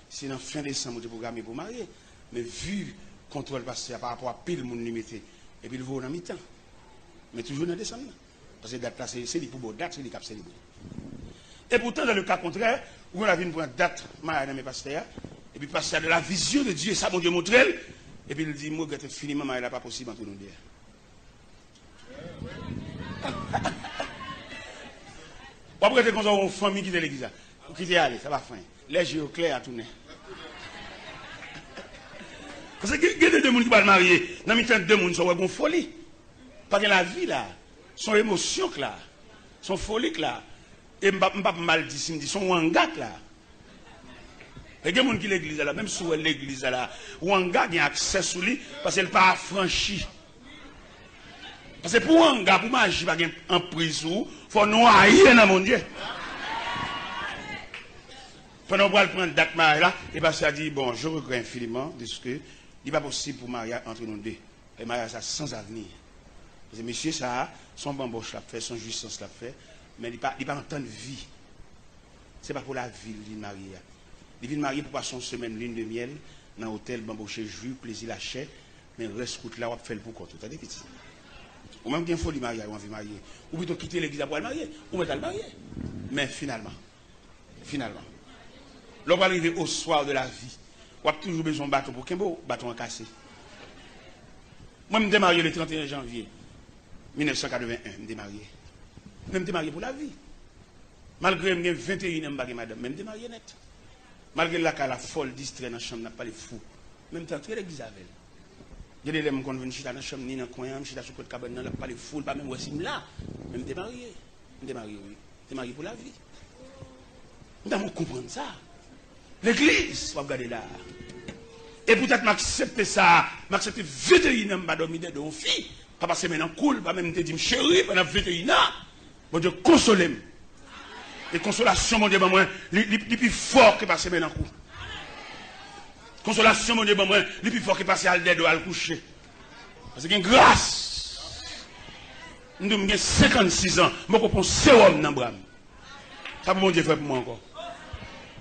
c'est dans fin décembre, on a programmé pour marier. Mais vu le contrôle pasteur par rapport à pile le monde limité, et puis il va en mi-temps. Mais toujours dans décembre. Parce que date là, c'est les plus beaux dates, c'est les cap célébrés. Et pourtant, dans le cas contraire, où on a vu une date mariage dans mes pasteurs, Et puis passer de la vision de Dieu, ça, mon Dieu montre elle. Et puis il dit, moi, c'est fini, maman, il n'est pas possible entre nous deux. Après, quand on a une famille qui est l'église, qui est allé, ça va fin. Les yeux clairs à tourner. Parce que il y a deux personnes qui vont marier. Dans le temps, deux personnes sont en folie. Parce que la vie, là, son émotion, là, son folie, là, et je ne vais pas mal dire, son wanga, là. Il y a des gens qui l'église, là, même si l'église, là, wanga a accès sur lui parce qu'elle n'est pas affranchie. Parce que pour wanga, pour magie, il n'y a pas en prison, il faut noyer dans mon Dieu. Pendant qu'on va prendre date là, et bien ça dit, bon, je regrette infiniment de ce que il n'est pas possible pour mariage entre nous deux. Le mariage, ça sans avenir. Parce que monsieur, ça, son bamboche l'a fait, son jouissance l'a fait, mais il n'est pas en temps de vie. Ce n'est pas pour la vie, il marie. Il vient marier pour passer une semaine, lune de miel, dans l'hôtel, bamboché, jus, plaisir, la chair, mais le reste là, on va faire pour compte. Vous avez petit. Ou même qu'il faut le marier, on veut marier. Ou plutôt quitter l'église pour le marier, ou mettre le marier. Mais finalement, l'on va arriver au soir de la vie. On a toujours besoin de bâton pour qu'un beau bâton en cassé. Moi, je me suis marié le 31 janvier 1981. Je me suis marié. Je me suis marié pour la vie. Malgré que j'ai 21 ans, madame, je me suis marié net. Malgré la folle distrait dans la chambre, n'a pas les fous. Même temps, très l'église avec elle. Il y a des gens qui sont venus dans la chambre, ni dans le coin, je suis dans le cabane, n'a pas les fous, pas même où est-ce là. Je me suis marié. Je me suis marié, oui. Je suis marié pour la vie. Nous devons comprendre ça. L'église, on va regarder là. Et peut-être m'accepter ça, m'accepter 21 ans, je dormir de une fille. Pas passer maintenant cool, pas même te dire chérie pendant 21 ans. Mon Dieu, consolez-moi. Et consolation, mon Dieu, moi, les plus fort que passer maintenant coup. Consolation, mon Dieu, moi, les plus fort que passer à l'aide ou à le coucher. Parce qu'il y a une grâce. Nous avons 56 ans, je comprends ce homme dans le bras. Ça, mon Dieu, fait pour moi encore.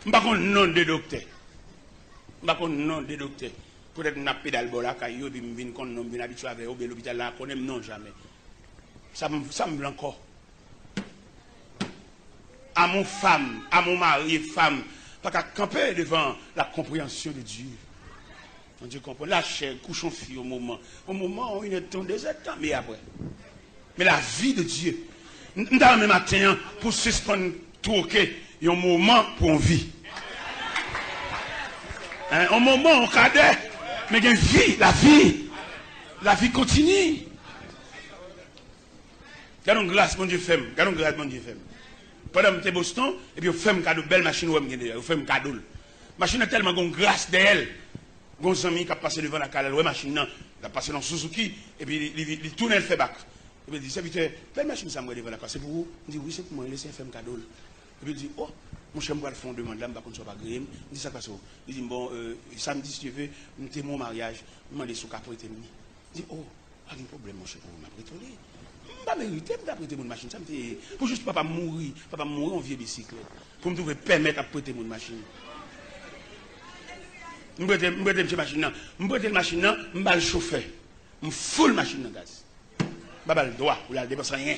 Je ne sais pas le nom de docteur. Je ne sais pas le nom de docteur. Peut-être que je suis pédale là, je suis habitué avec l'hôpital là, je ne non jamais. Ça me veut encore. À mon femme, à mon mari, femme, pas qu'à camper devant la compréhension de Dieu. On Dieu comprend. La chair, couchons fille au moment. Au moment où il est temps, 2 ans, mais après. Mais la vie de Dieu. Nous avons le matin pour suspendre tout, ok, il y a un moment pour une vie. Un moment, on cadet, mais il y a une vie, la vie continue. Gardons grâce, mon Dieu, femme. Gardons grâce, mon Dieu, femme. Pendant que je suis Boston, et puis je fais un cadeau, belle machine, je fais un cadeau. La machine est tellement grâce d'elle. Gon ami qui a passé devant la cale, la machine, il a passé dans Suzuki, et puis il tourne, elle fait bac. Et puis il dit, serviteur, belle machine, ça me devant la cale, c'est pour vous? Il dit, oui, c'est pour moi, laissez faire un cadeau. Et puis il dit, oh, mon cher, je vais faire une demande là, je ne vais pas griller. Il dit, ça passe où? Il dit, bon, samedi, si tu veux, c'est mon mariage, je vais demander ce qu'après tu Il dit, oh, pas de problème, mon cher, pour m'apprêter. Je ne vais pas mériter d'apprêter mon machine. Pour juste papa mourir en vieux bicyclette. Pour me trouver permettre d'apprêter mon machine. Je vais prêter machine. Je vais le machine, je vais le chauffer. Je fous la machine en gaz. Je vais pas le droit pour la dépenser rien.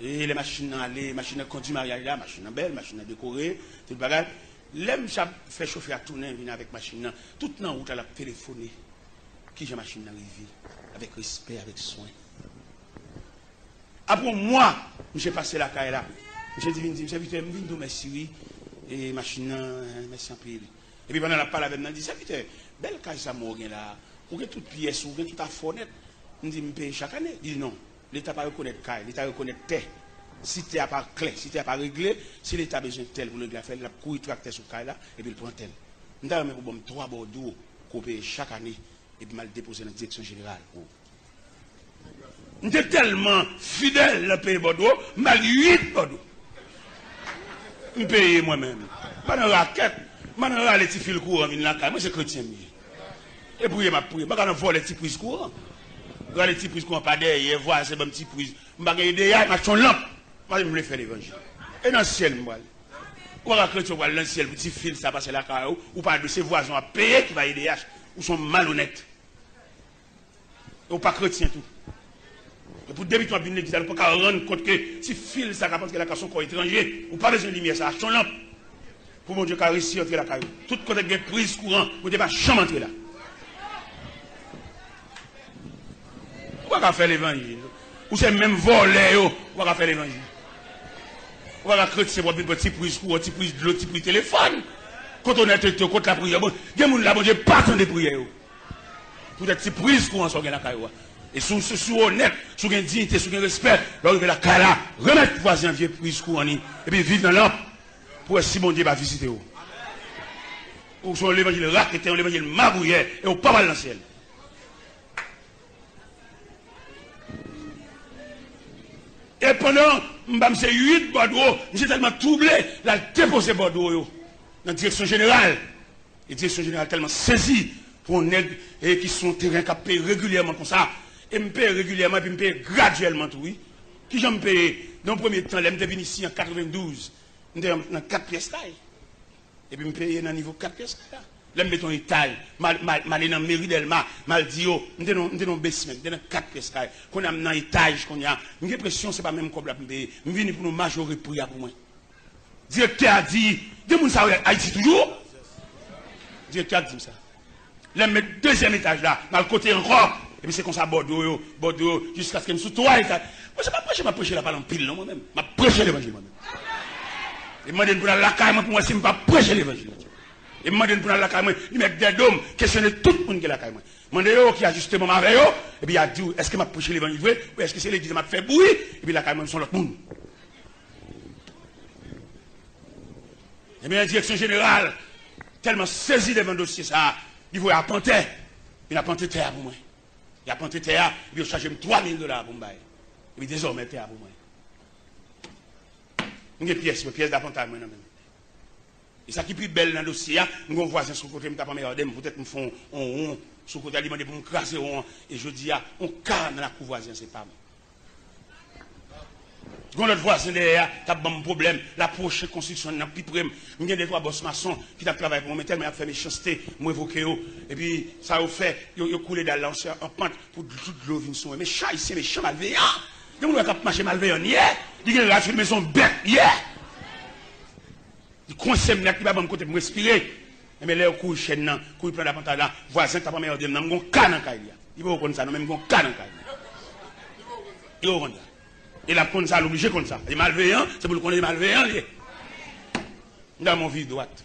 Et les machines, les machines conduisent mariage là, machine belle, machine décorée, tout le bagage. L'aime fait chauffer à tourner, venir avec machine. Toute la route, elle a téléphoné. Qui j'ai machine arrivée avec respect, avec soin. Après moi, j'ai passé la caille là. J'ai dit, serviteur, je viens de merci, oui. Et machine, merci en pile. Et puis pendant la parole avec moi, je dis, serviteur, belle caille ça m'a là. Ou que toute pièce, ou que toute affonette. Je dis, je paye chaque année. Il dit non. L'État ne pas reconnaître caille, l'État reconnaît terre. Si tu n'as pas clé, si tu n'as pas réglé, si l'État a besoin de tel pour le faire, il a couru tracteur sur caille là, et puis il prend tel. Nous avons pour 3 bordeaux qu'on paye chaque année, et puis mal déposé dans la direction générale. Nous sommes tellement fidèles à payer Bordeaux, mal 8 Bordeaux. Je paye moi-même. Pas dans la raquette, pas dans les petits fils courants, moi c'est chrétien. Et pour ma prière, pas dans les petits prises courants. Les petits prises courants, pas derrière, voir ces petits prises. Je vais derrière, je vais lampe. Moi je me fais l'évangile. Et dans le ciel, moi. Ou à chrétien, dans le ciel, petit fil, ça passe la carrière, ou pas de ses voisins à payer qui va aider, ou sont malhonnêtes. Ou pas chrétien tout. Et pour débuter une église, il ne faut pas rendre compte que si fil ça parce que la son corps étranger, ou pas besoin de lumière, ça a son lampe. pour mon Dieu qui a réussi à entrer la caillou. Tout côté de prise courant, vous ne pas jamais entrer là. Vous ne pouvez pas faire l'évangile. Ou c'est même voler, vous ne pouvez pas faire l'évangile. Vous ne pouvez pas créer votre petit prise courant, petit prise de l'eau, petit prise téléphone. Quand on est contre la prière, il y a des gens qui ne pas de prière. Pour des petites prises courant sur la caillou. Et sous honnête, sous une dignité, sous un respect, lorsque la caillou, remettre voisin vieux prise courant, et puis vivre dans l'âme. Pour si mon Dieu va visiter vous. Ou sur l'évangile raqueté, ou l'évangile mabouillé, et au pas mal dans le ciel. Et pendant, ces 8 Bordeaux, j'ai tellement troublé, la déposé Bordeaux, dans la direction générale. Et la direction générale tellement saisie pour nègres et qui sont terrain qui payent régulièrement comme ça. Et me paye régulièrement, et puis me paye graduellement tout, oui. Qui j'en paye, dans le premier temps, là, je suis venu ici en 92. Je suis dans 4 pièces taille. Et puis je paye dans le niveau 4 pièces taille. Là, je mets ton étage. Je suis dans la mairie d'Elma. Je dis, je suis dans le basement. Je suis dans 4 pièces taille. Quand on a dans l'étage, j'ai l'impression que ce n'est pas même comme la payer. Je viens pour nous majorer pour moi. Le directeur a dit, des gens savent Haïti toujours. Le directeur a dit ça. Là, je mets le deuxième étage là, dans le côté encore. Et puis c'est comme ça, Bordeaux, jusqu'à ce que je me sous 3 étages. Moi, je ne vais pas prêcher la parole en pile, non, moi-même. Je vais prêcher l'évangile moi-même. Et je me demande pour la caille, pour moi, si je ne vais pas prêcher l'évangile. Et je me demande pour la caille, il met des dômes, questionner tout le monde qui est la caille. Je me demande qui a justement avec eux, et puis il a dit, est-ce que je vais prêcher l'évangile vrai, ou est-ce que c'est l'église qui m'a fait bruit, et puis la caille, sont l'autre monde. Et bien, la direction générale, tellement saisie devant le dossier, ça, il faut apporter. Il a apporté terre pour moi. Il a apporté terre, il a chargé $3 000 pour moi. Et puis désormais, terre pour moi. Il y a des pièces d'appontage moi-même. Et ça qui est plus belle dans le dossier, mon voisin sur le côté, je ne pas meilleur peut-être me font on sur le côté, il m'a dit pour me craser et je dis, on calme dans la cour voisine, c'est pas moi. Quand notre voisin derrière, tu as un problème, la prochaine construction, il y a plus près, il y a des trois boss maçons qui ont travaillé pour moi, tellement il a fait méchanceté, moi évoqué, et puis ça a fait, il a coulé dans l'ancien en pente pour toute l'eau venir sur mais chat ici, méchant malveillant. Il y a un marché malveillant hier, il y a une maison bête hier. Il conseille qui va me côté pour respirer. Mais là, il couille chaîne, il couille plein d'appentage là, voisin qui n'a pas meilleur de nom, il y a un canne en caille. Il va reconnaître ça, non, même un canne en caille. Il va reconnaître ça. Et la connaît ça, l'obligé comme ça. Les malveillants, c'est pour le connaître les malveillants. Dans mon vie droite.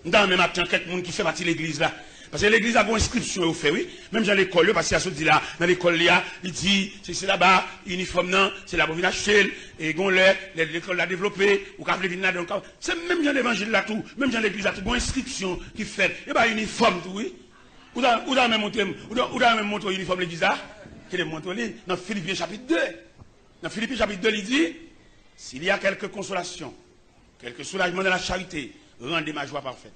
Dans même attends quelqu'un qui fait partie de l'église là. Parce que l'église a une inscription au fait, oui. Même dans l'école, parce qu'il y a ce dit là, dans l'école là, il dit, c'est là-bas, uniforme non, c'est là pour venir acheter, et l'école l'a développé, ou quand venir là, donc, c'est même dans l'évangile là tout, même dans l'église là tout, une inscription qui fait, et bien uniforme tout, oui. Ou dans même montre uniforme l'église là. Qu'il est montré dans Philippiens chapitre 2. Dans Philippiens chapitre 2, il dit, s'il y a quelque consolation, quelque soulagement de la charité, rendez ma joie parfaite.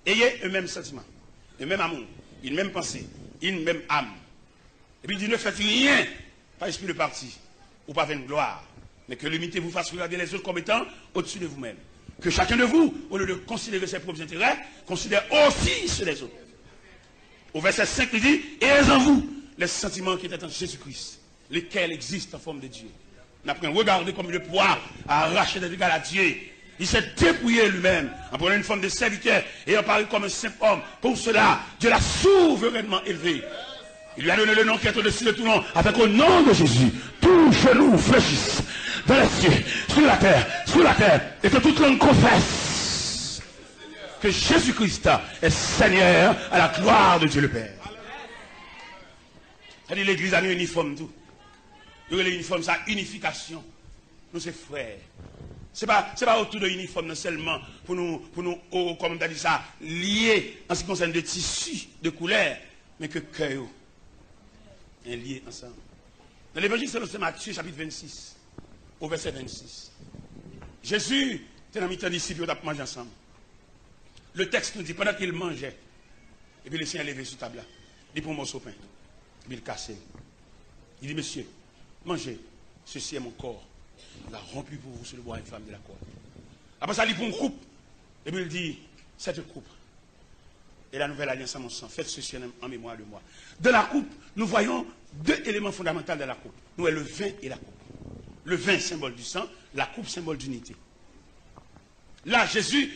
Ayez un même sentiment, un même amour, une même pensée, une même âme. Et puis il dit, ne faites rien, pas esprit de parti, ou pas vaine gloire, mais que l'humilité vous fasse regarder les autres comme étant au-dessus de vous-même. Que chacun de vous, au lieu de considérer ses propres intérêts, considère aussi ceux des autres. Au verset 5, il dit, ayez en vous les sentiments qui étaient en Jésus-Christ, lesquels existent en forme de Dieu. On a pris regarder comme le pouvoir à arracher des dégâts à Dieu. Il s'est dépouillé lui-même en prenant une forme de serviteur et en parlant comme un simple homme. Pour cela, Dieu l'a souverainement élevé. Il lui a donné le nom qui est au-dessus de tout nom, afin qu'au nom de Jésus, tout genou fléchisse dans les cieux, sur la terre, et que toute langue confesse que Jésus-Christ est Seigneur à la gloire de Dieu le Père. C'est-à-dire l'église a un uniforme tout. Il y a l'uniforme, ça, unification. Nous, c'est frères. Ce n'est pas autour de l'uniforme seulement pour nous, comme on a dit ça, lier en ce qui concerne des tissus, de couleurs, mais que cœur est lié ensemble. Dans l'évangile selon Matthieu, chapitre 26, au verset 26. Jésus était dans mi-temps disciples, ils ont mangé ensemble. Le texte nous dit, pendant qu'il mangeait, et puis le Seigneur levé sur table là, il prend un morceau de pain. Il casse. Il dit, monsieur, mangez, ceci est mon corps. Il l'a rompu pour vous sur le bois infâme de la croix. Après ça, il prend une coupe. Et puis il dit, cette coupe est la nouvelle alliance à mon sang. Faites ceci en mémoire de moi. Dans la coupe, nous voyons deux éléments fondamentaux de la coupe. Nous, le vin et la coupe. Le vin, symbole du sang. La coupe, symbole d'unité. Là, Jésus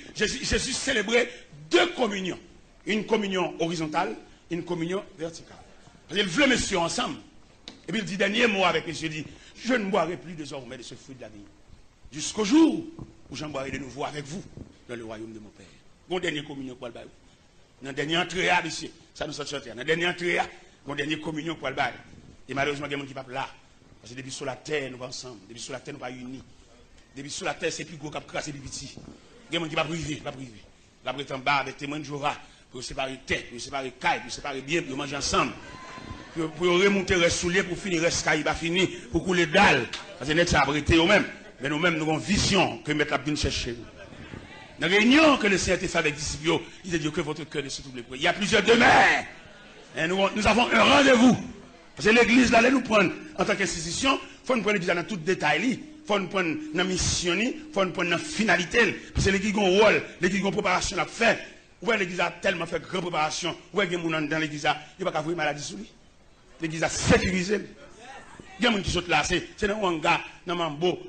célébrait deux communions. Une communion horizontale, une communion verticale. Parce qu'il veut messieurs ensemble. Et puis il dit, dernier mot avec messieurs, il dit, je ne boirai plus désormais de ce fruit de la vie. Jusqu'au jour où j'en boirai de nouveau avec vous dans le royaume de mon Père. Mon dernier communion pour le bail. Dans la dernière entrée ici, ça nous sort sortir. Dans la dernière entrée, mon dernier communion pour le bail. Et malheureusement, il y a des gens qui ne sont pas là. Parce que depuis sur la terre, nous sommes ensemble. Depuis sur la terre, nous sommes pas unis. Depuis sur la terre, c'est plus gros qu'à crasser les petits. Il y a des gens qui ne sont pas privés. La brette en bas avec témoin de Jora. Pour séparer tête, pour séparer caille, pour séparer bien, pour manger ensemble. Pour remonter les souliers, pour finir les caille, pas fini, pour couler dalle. Parce que nous sommes abrités eux-mêmes. Mais nous-mêmes, nous avons vision que mettre la bien chercher. Dans la réunion que le Seigneur a fait avec les disciples, il a dit que votre cœur ne se trouble pas. Il y a plusieurs demeures. Et nous avons un rendez-vous. Parce que l'église, là, nous prendre en tant qu'institution, il faut nous prendre l'église dans tout détail. Il faut nous prendre dans la mission, il faut nous prendre dans la finalité. Parce que l'église a un rôle, l'église a une préparation à faire. Où l'église a tellement fait grande préparation. Où il y a des gens dans l'église, il n'y a pas qu'à voir maladie sur lui. L'église a sécurisé. Il y a des gens qui sont là, c'est dans un gars, dans Mambo.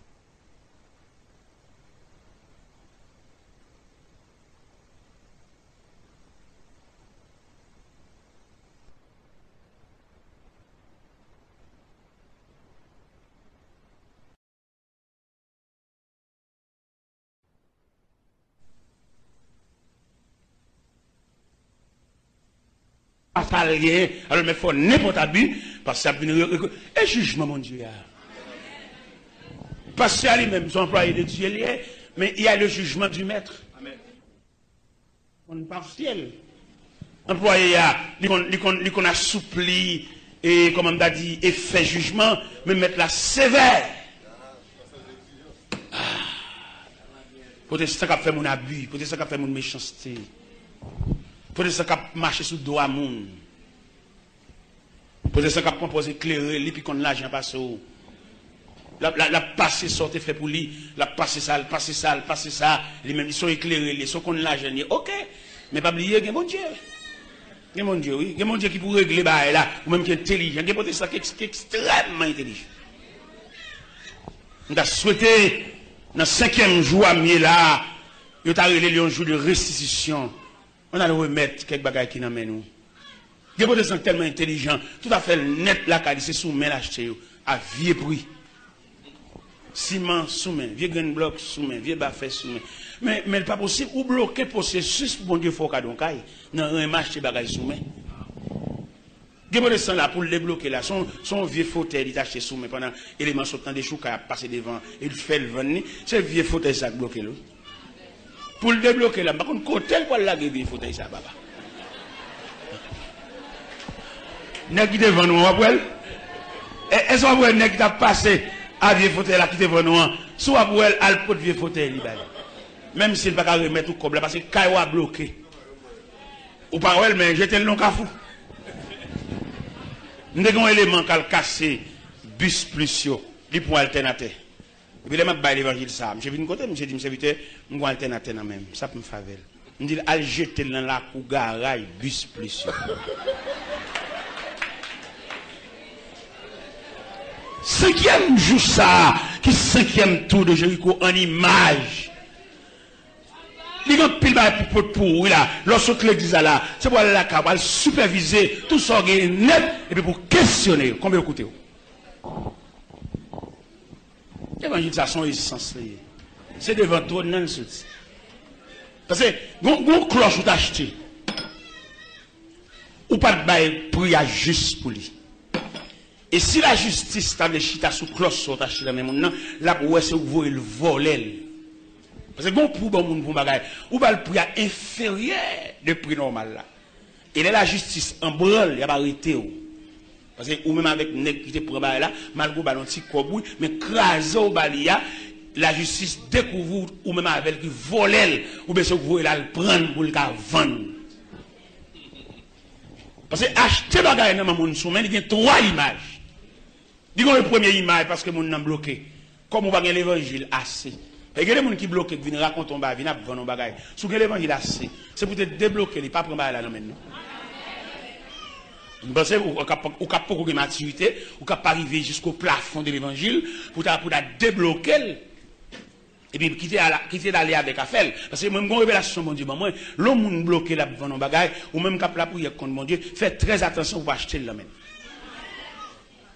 Alors, il faut n'importe abus, parce que ça vient et jugement, mon Dieu. Parce que lui-même, son employé de Dieu, mais il y a le jugement du maître. On partiel. Employé, il qu'on assoupli, et comme on a dit, et fait jugement, mais mettre la sévère. Peut-être ça qui a fait mon abus, peut-être ça qui a fait mon méchanceté. Peut-être ça qui a marché sous le dos à moun. Peut-être ça qui a proposé éclairer, puis qu'on l'argent passe au. La passé sorte fait pour lui, la passé ça, les mêmes ils sont éclairés, ils sont qu'on l'argent, ok, mais pas oublier que mon Dieu. Que mon Dieu, oui, que mon Dieu qui pour régler bah là, ou même qui est intelligent, qui peut-être ça qui est extrêmement intelligent. On a souhaité dans le 5e jour à mieux là, il a réglé un jour de restitution. On a le remettre quelques bagages qui nous amènent nous. Il y a des gens tellement intelligents, tout à fait net là, car c'est sous main l'acheter à vieux prix. Ciment sous main, vieux grain bloc sous main, vieux baffet sous main. Mais pas possible, ou bloquer le processus pour bon Dieu faut qu'à donc aille. Non, un acheter bagages sous main. Il y a des gens là pour le débloquer là, son vieux fauteuil il est acheté sous main pendant l'élément sautant des choux qui a passé devant, il fait le venir, c'est vieux fauteuil ça bloqué là. Pour le débloquer là, par contre, côté pour la gueule, il faut tailler ça, papa. N'est-ce qui devant nous, après? Est-ce que n'est-ce qui t'a passé à vieux fauteuil là qui devant nous, soit pour elle, à le vieux fauteuil, même s'il ne peut pas remettre tout comme là, parce que Kayo a bloqué. Ou pas, mais j'étais le long cafou. Nous avons un élément qui a cassé, bus plus yo, il pour alternateur. Et puis, je vais l'évangile ça. Je viens de côté, je dis, serviteur, je vais alternater dans même. Ça peut me faire. Je dis, al jeter dans la cour garage, bus plus. 5e jour ça, qui 5e tour de Jéricho en image. Il y a un pile pour là, lorsque l'église là, c'est pour aller là, pour superviser tout ça net, et puis pour questionner, combien vous coûtez. L'évangile, ça son essence. C'est devant toi, non, parce que, on cloche ou t'acheter. Ou pas de bail prix à juste pour lui. Et si la justice t'a des chita sous cloche ou t'acheter dans le monde, là, où est-ce que vous voyez le voler? Parce que bon pour bon monde pour bagaille, ou pas le prix inférieur de prix normal là. Et là, la justice en branle, il n'y a pas arrêté. Parce que ou même avec nèg qui te prend là, malgré ballon petit cobouille, mais crasé au balia, la justice découvre ou même avec qui volel ou bien ce que vous là le prendre pour le vendre. Parce que acheter bagaille dans mon soumen, il y a 3 images. Disons la première image parce que mon n'a bloqué. Comme on va gagner l'évangile assez. Et il y a des gens qui bloquent, qui viennent raconter un bagage, viennent vendre un bagage. Si vous avez l'évangile assez, c'est pour te débloquer, pas prendre là non maintenant. Vous pensez ou pas beaucoup de maturité, ou pas arriver jusqu'au plafond de l'évangile pour débloquer. Et puis quitter d'aller avec Afel. Parce que moi, une révélation, mon Dieu, moi, l'homme bloqué là devant nos bagailles, ou même cap la prière contre mon Dieu, faites très attention pour acheter le même.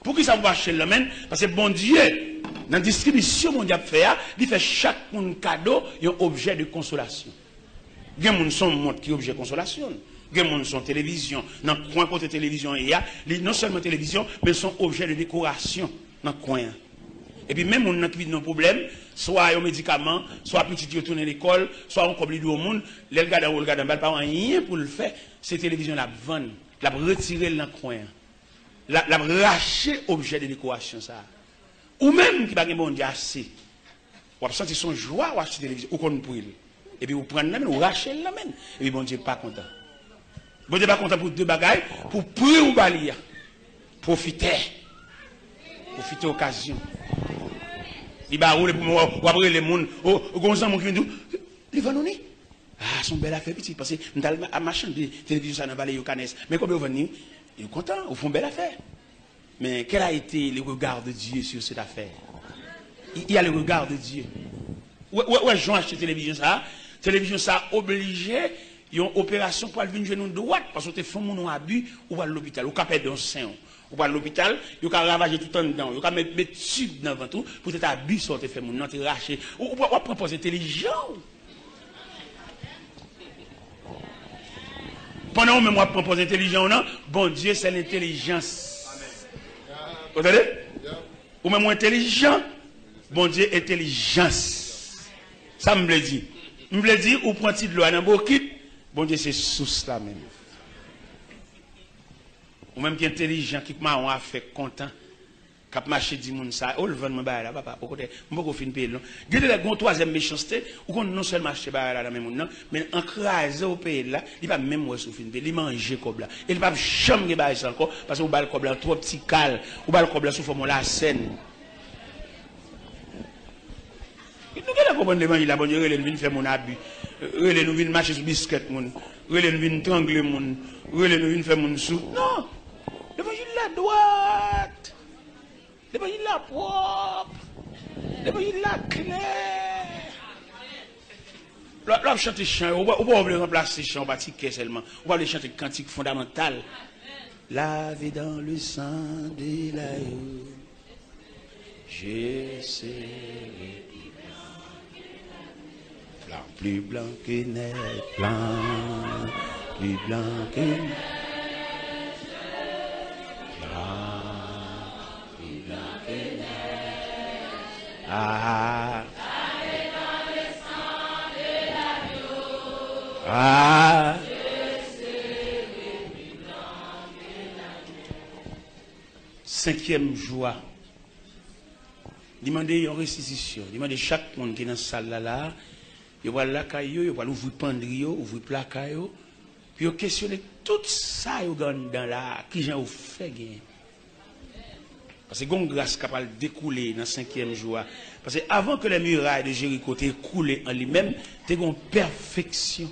Pour qui ça vous acheter le même? Parce que bon Dieu, dans la distribution mondiale il fait chaque cadeau un objet de consolation. Il y a des gens qui sont objet de consolation. Il y a des gens qui sont télévision. Dans le coin côté télévision, il y a non seulement télévision, mais sont objets de décoration dans le coin. Et puis même on a qui a un problème, soit un médicament, soit petit qui retourne à l'école, soit on comble au monde, les gars dans le gars pas rien pour le faire, c'est télévision la vendre, la retirer dans le coin. La racher objet de décoration ça. Ou même qui pas bon Dieu assez. Ou sentir son joie ou acheter télévision ou qu'on pour il. Et puis vous prenez la main, vous rachez la main. Et puis bon Dieu pas content. Bon Dieu pas content pour deux bagailles, pour prier ou balayer. Profiter occasion. Il va rouler pour moi, ou après les monde, oh, gonzan mon qui vient il va nous ah, son bel affaire petit parce que dans la machine de télévision ça n'a pas les canesses. Mais comme vous venez, ils sont contents, ils font belle affaire. Mais quel a été le regard de Dieu sur cette affaire? Il y a le regard de Dieu. Ouais, Jean acheté télévision ça obligé, il y a une opération pour aller venir nous droite parce que tu fais mon abus ou à l'hôpital, ou qu'à perdre un sein. Ou à l'hôpital, il y a ravager tout en dedans, il y a mettre tube dans le tout pour être abus sur te faire mon nom, te racher. Ou proposer intelligent. Pendant que moi propose intelligent, non, bon Dieu, c'est l'intelligence. Vous entendez? Ou même intelligent, bon Dieu, intelligence. Ça me dit. Me dit, ou prend-il de l'eau dans le bon Dieu, c'est sous cela même. Ou même qui est intelligent, qui m'a fait content, qui a marché du monde ça, oh le vent me baille là, papa, au côté, je ne peux pas finir payer. Gardez la troisième méchanceté, ou qu'on non seulement acheté baille là dans même monde, mais en crasé au pays là, il va même moi souffrir, il mange comme là. Il va jamais bailler ça encore, parce que vous baille comme là, trop petit cal, ou baille comme là sous forme la scène. Nous allons comprendre les manger la bonne, nous allons faire mon abus, nous allons marcher sur biscuit, nous allons trangler, nous allons faire mon sou. Non! L'évangile la droite, l'évangile la propre, l'évangile la clair. Là, chanter chant, on va remplacer chant, on va tiquer seulement. On va chanter cantique fondamental. Lavé dans le sang de l'agneau, je serai plus blanc que neige, plus blanc que neige. Ah. Ah. Cinquième joie. Demandez une restitution. Demandez chaque monde qui est dans cette salle là. Il va la caillou, il va ouvrir pendrio, ouvrir placard, puis il questionner tout ça dans là qui j'ai fait gagner. Parce que gon grâce capable découler dans 5e jour. Parce que avant que les murailles de Jéricho t'aient coulé en lui-même, t'es une perfection.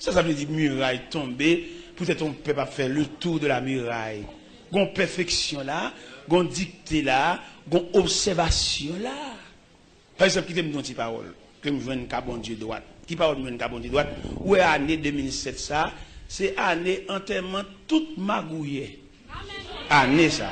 Ça veut dire muraille tombée, peut-être on peut pas faire le tour de la muraille. Gon perfection là, gon dictée là, gon observation là. Par exemple, qui t'aime une petite parole, que je vois une bon Dieu droite. Qui parle de une bon Dieu droite? Où est l'année 2007 ça? C'est année enterrement toute magouillée. Année ça.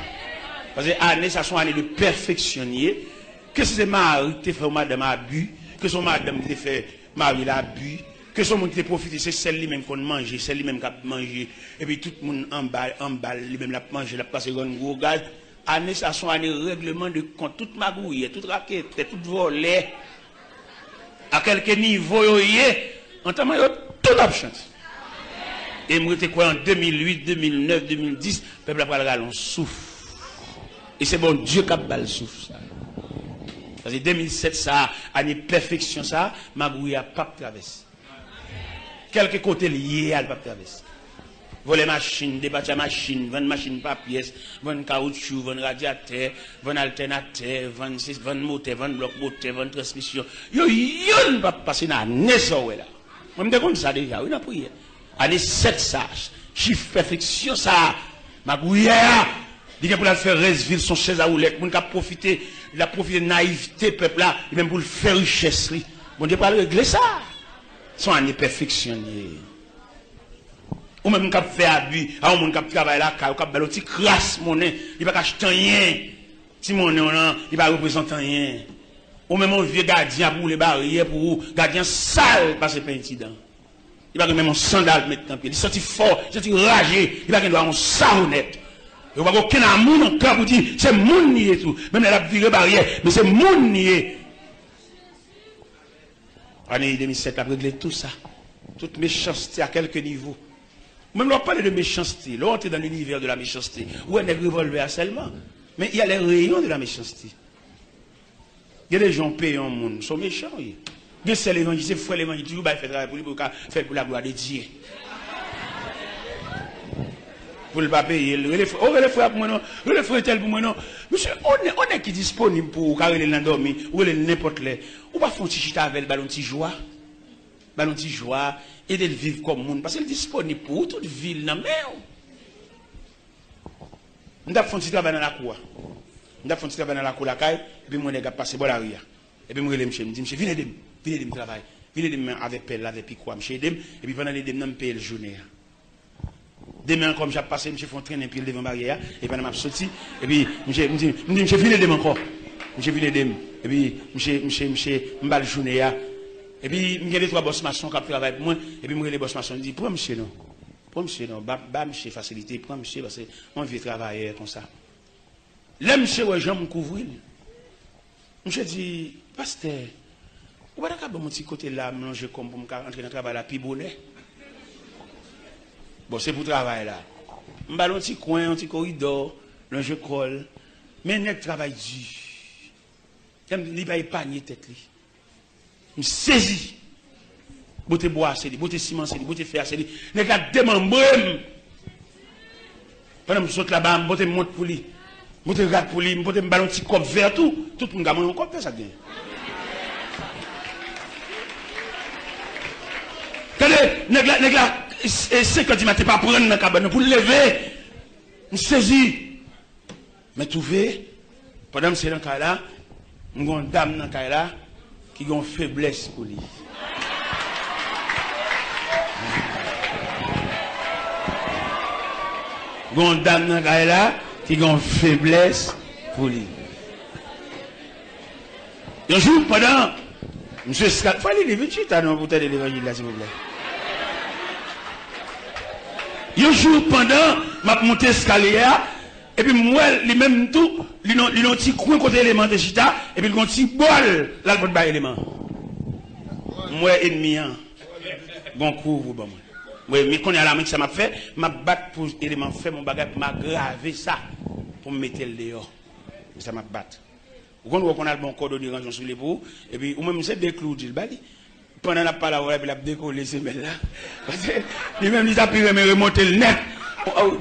Parce que année, ça sont années de perfectionner. Que c'est Marie qui fait madame abus, que son madame qui fait Marie l'abus, que son monde qui profite, c'est celle-là même qu'on mange, celle-là même qui a mangé, et puis tout le monde emballe, lui-même l'a mangé, l'a passé un gros gaz. Année, ça sont années règlement de compte, toute magouille, toute raquette, toute volée. À quelques niveaux, en temps tout a chanté. Et moi, j'étais quoi en 2008, 2009, 2010, le peuple a parlé, on souffle. Et c'est bon Dieu qui a bal souffle ça. Parce que 2007, ça, année perfection, ça, Magouille n'a pas traversé. Quelques côtés liés, elle n'a pas traversé. Voler machine, débattre la machine, vendre machine par pièce, vendre caoutchouc, vendre radiateur, vendre alternateur, vendre moteur, vendre bloc moteur, vendre transmission. Yo, ne va pas passer dans l'année ça, là. On me dit ça déjà, oui, on a prié. Année 7, ça, chiffre perfection, ça, Magouille, il y a pour la faire Resville, son chaise à roulette, pour profiter il a profité de naïveté peuple là, et même pour le faire richesse. Bon Dieu pas régler ça. Son année perfectionné. Ou même qui fait abus, à un monde qui travaille là, qui a un petit crasse monnaie, il va pas acheter rien. Si monnaie il va représenter rien. Ou même un vieux gardien pour les barrières pour vous, gardien sale parce que c'est pas incident. Il va même un sandal mettre dans pied. Il sorti fort, il sorti ragé, il va avoir un savonnette. Il va aucun amour dans le cœur pour dire c'est mon nié tout. Même la virée barrière, mais c'est mon nié. Année 2007, a réglé tout ça. Toute méchanceté à quelques niveaux. Même là, on parle de méchanceté. Là, on est dans l'univers de la méchanceté. Où on est revolver seulement. Mais il y a les rayons de la méchanceté. Il y a des gens payants au monde, ils sont méchants. Il y a des l'évangile, c'est frère l'évangile, toujours faire travail pour lui, pour faire pour la gloire de Dieu. Pour ne pas payer. Oh, les frères pour moi, non. Les frères tel pour moi, non. Monsieur, on est qui disponible pour carrer l'endormi, ou n'importe les. Ou pas faire un petit chita avec le ballon de joie. Ballon de joie, et de vivre comme monde. Parce qu'il est disponible pour toute ville, non, mais. On a fait un petit travail dans la cour. On a fait un petit travail dans la cour, la caille, et puis moi, on a passé bon la rue. Et puis moi, je me dis, monsieur, venez de travail. Venez de avec pelle, avec piquois, monsieur, et puis pendant les deux, je me paye le journée. Demain, comme j'ai passé, je fais un train puis devant la barrière, et puis je suis sorti, et puis je dis, monsieur, venez de encore. Monsieur, venez de et puis monsieur, je vais le journée. Et puis, il y a des trois boss maçons qui travaillent pour moi, et puis moi, les boss maçons disent, pour monsieur, non. Pour monsieur, non. Bah, monsieur, facilité, pour monsieur, parce que moi, je vais travailler comme ça. Là, monsieur, ouais, je me couvre. Monsieur dit, pasteur, vous ne pouvez pas mon petit côté là, manger comme pour entrer dans le travail là, puis bonnet. Bon, c'est pour travail là. Je vais un petit coin, un petit corridor, là, je colle. Mais il travail dur. Il va épargner tête. Je saisis. Beauté bois, c'est dit, beauté ciment, c'est dit, beauté fer, c'est dit. Il va démembrer. Pendant que je saute là-bas, je vais monter pour lui. Je vais regarder pour lui, je vais me un petit cop vert, tout. Tout le monde a un cop vert, ça vient. Regardez, nèg là, c'est quand il m'a pas prendre dans la cabane pour le lever. Je saisis. Mais trouvé, pendant que c'est dans le cas là, je suis une dame dans le cas là qui a une faiblesse pour lui. Je suis une dame dans le cas là qui a une faiblesse pour lui. Un jour, pendant, monsieur Scal, il fallait les 28 ans pour t'aider l'évangile là, s'il vous plaît. Un jour, pendant, m'a monté escalier, et puis moi, les mêmes tout, ils ont un petit coin côté élément de chita, et puis ils ont un petit bol, là, pour le élément. Moi, ennemi, bon coup, vous, bon, moi. Oui, mais quand il y a la main que ça m'a fait, m'a battu pour élément fait mon bagage, m'a gravé ça, pour me mettre le dehors. Ça m'a battu. Vous comprenez qu'on a le bon cordon de rangeon sur les bouts, et puis, ou même c'est des clous, il bali. Pendant la parole, il a décollé ces mêmes là. Parce que lui-même, il a pu remonter le net.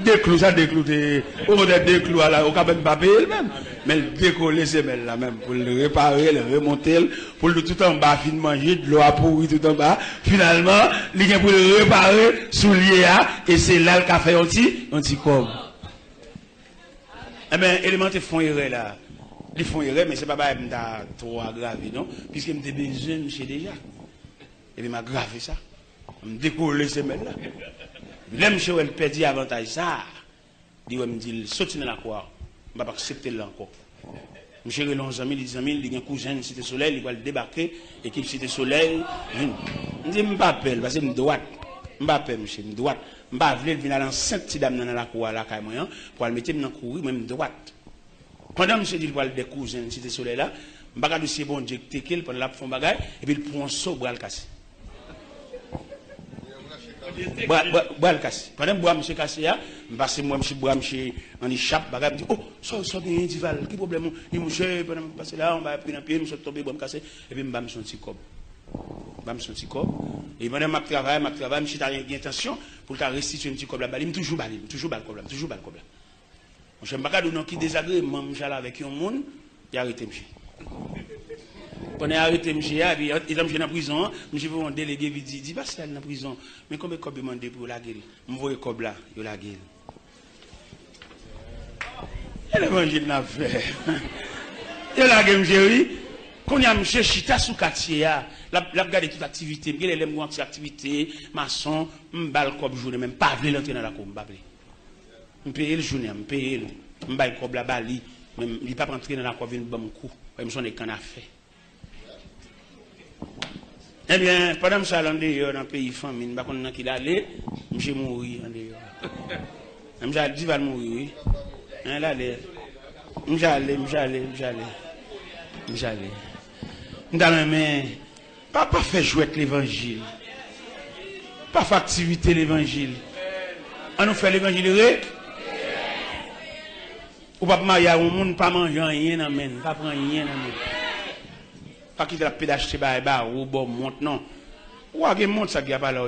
Des clous, ça déclou. Au des clous, au cabane pas payer même. Mais il décoller ces mêmes là même. Pour le réparer, le remonter, pour le tout en bas, fin de manger, de l'eau à pourri tout en bas. Finalement, il vient pour le réparer, soulier, et c'est là le café anti comme. Eh bien, élémentaire font erreur là. Ils font erreur, mais c'est pas trop aggravé, non? Puisque je me besoin, monsieur déjà. Et puis, m'a gravé ça. Je me décoller ces mêmes là. Là, monsieur, elle perdit avantage ça. Il me dit, saute dans la croix. Je ne vais pas accepter là encore. Monsieur, il a 11 amis, 10 amis, il a un cousin de Cité Soleil, il va le débarquer, équipe Cité Soleil. Je dis, je ne pas parce que je me droite. Je ne pas monsieur, je me droite. Je ne vais pas venir dans 5 petits dames dans la croix, là, pour le mettre dans la cour, même droite. Pendant que monsieur dit, il va le cousin de Cité Soleil là, je ne vais pas c'est bon, Dieu, qu'il pendant la fond bagaille, et puis il prend un saut pour le casser. Bois le casse. Pendant que bois monsieur casse là, parce que moi monsieur bois monsieur en échappe, bagarre me dit oh ça bien dival, quel problème il monsieur pendant que passer là, on va prendre un pied, monsieur tomber bois me casser et puis me bam son petit cob. Bam son petit cob et pendant m'a travail, monsieur t'a une intention pour t'a restituer un petit cob là-bas, il me toujours bal cob là. Mon cher bagage non qui désagrément monsieur là avec un monde, il arrêté monsieur. Pendant arrêté monsieur, il est dans la prison, monsieur veut un délégué, il dit, pas si elle est dans la prison, mais combien de cob demandé pour la gueule? Je vois cob là, il la gueule. Et l'évangile n'a fait. Et là, Géry, quand il y a M. Chita sous quartier, la regarde toute activité, il y a les activités, maçon, m'bal comme journée, même pas vle l'entrer dans la cour, m'bal. M'paye le journée, m'paye le, m'bal comme la bali, même, il pas rentrer dans la cour, vient bon coup, comme son écan a fait. Eh bien, pendant que je suis allé dans le pays famine, je ne sais pas allé, je suis mort en dehors. Je suis allé, je vais mourir. Je suis allé. Mais, pas faire jouer l'évangile. Pas faire activité l'évangile. On nous fait l'évangile. Ou pas marier à un monde, pas manger rien, pas prendre rien. Pas quitter la pédache, ou bon, monte, non. Ou à monte ça qui a pas là,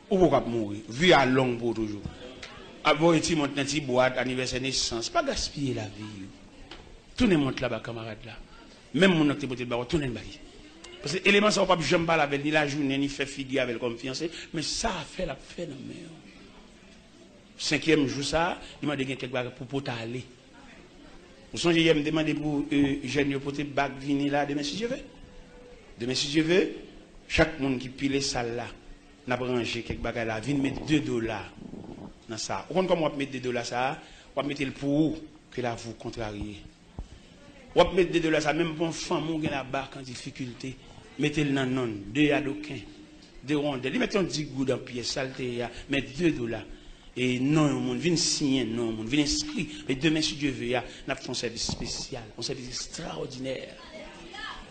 ou pas mourir. Vie à long pour toujours. Avant, il monte dans une boîte, anniversaire naissance, pas gaspiller la vie. Tout le monde là-bas, camarade là. Même mon autre côté de barreau, tout le monde. Parce que l'élément, ça ne va pas jamais parler avec ni la journée, ni faire figuer avec comme fiancé, mais ça a fait la fait dans le meilleur. 5e jour, ça, il m'a dit quelque chose pour aller. Vous songez, il m'a demandé pour jeune pour te bac venir là demain si je veux. Demain si je veux, chaque monde qui pile salle là, n'a branché quelque chose là, vient mettre $2 dans ça. Vous comprenez comment on mettre $2 ça, on va mettre le pour que là vous contrariez. On va mettre $2 ça, même pour une femme qui a la barque en difficulté, mettez-le dans non, 2 adoquins, 2 rondelles, mettez un 10 gouttes en pièce, saleté, mettez $2. Et non, on monde vient signer, non, on monde vient inscrire. Mais demain, si Dieu veut, nous avons un service spécial, un service extraordinaire.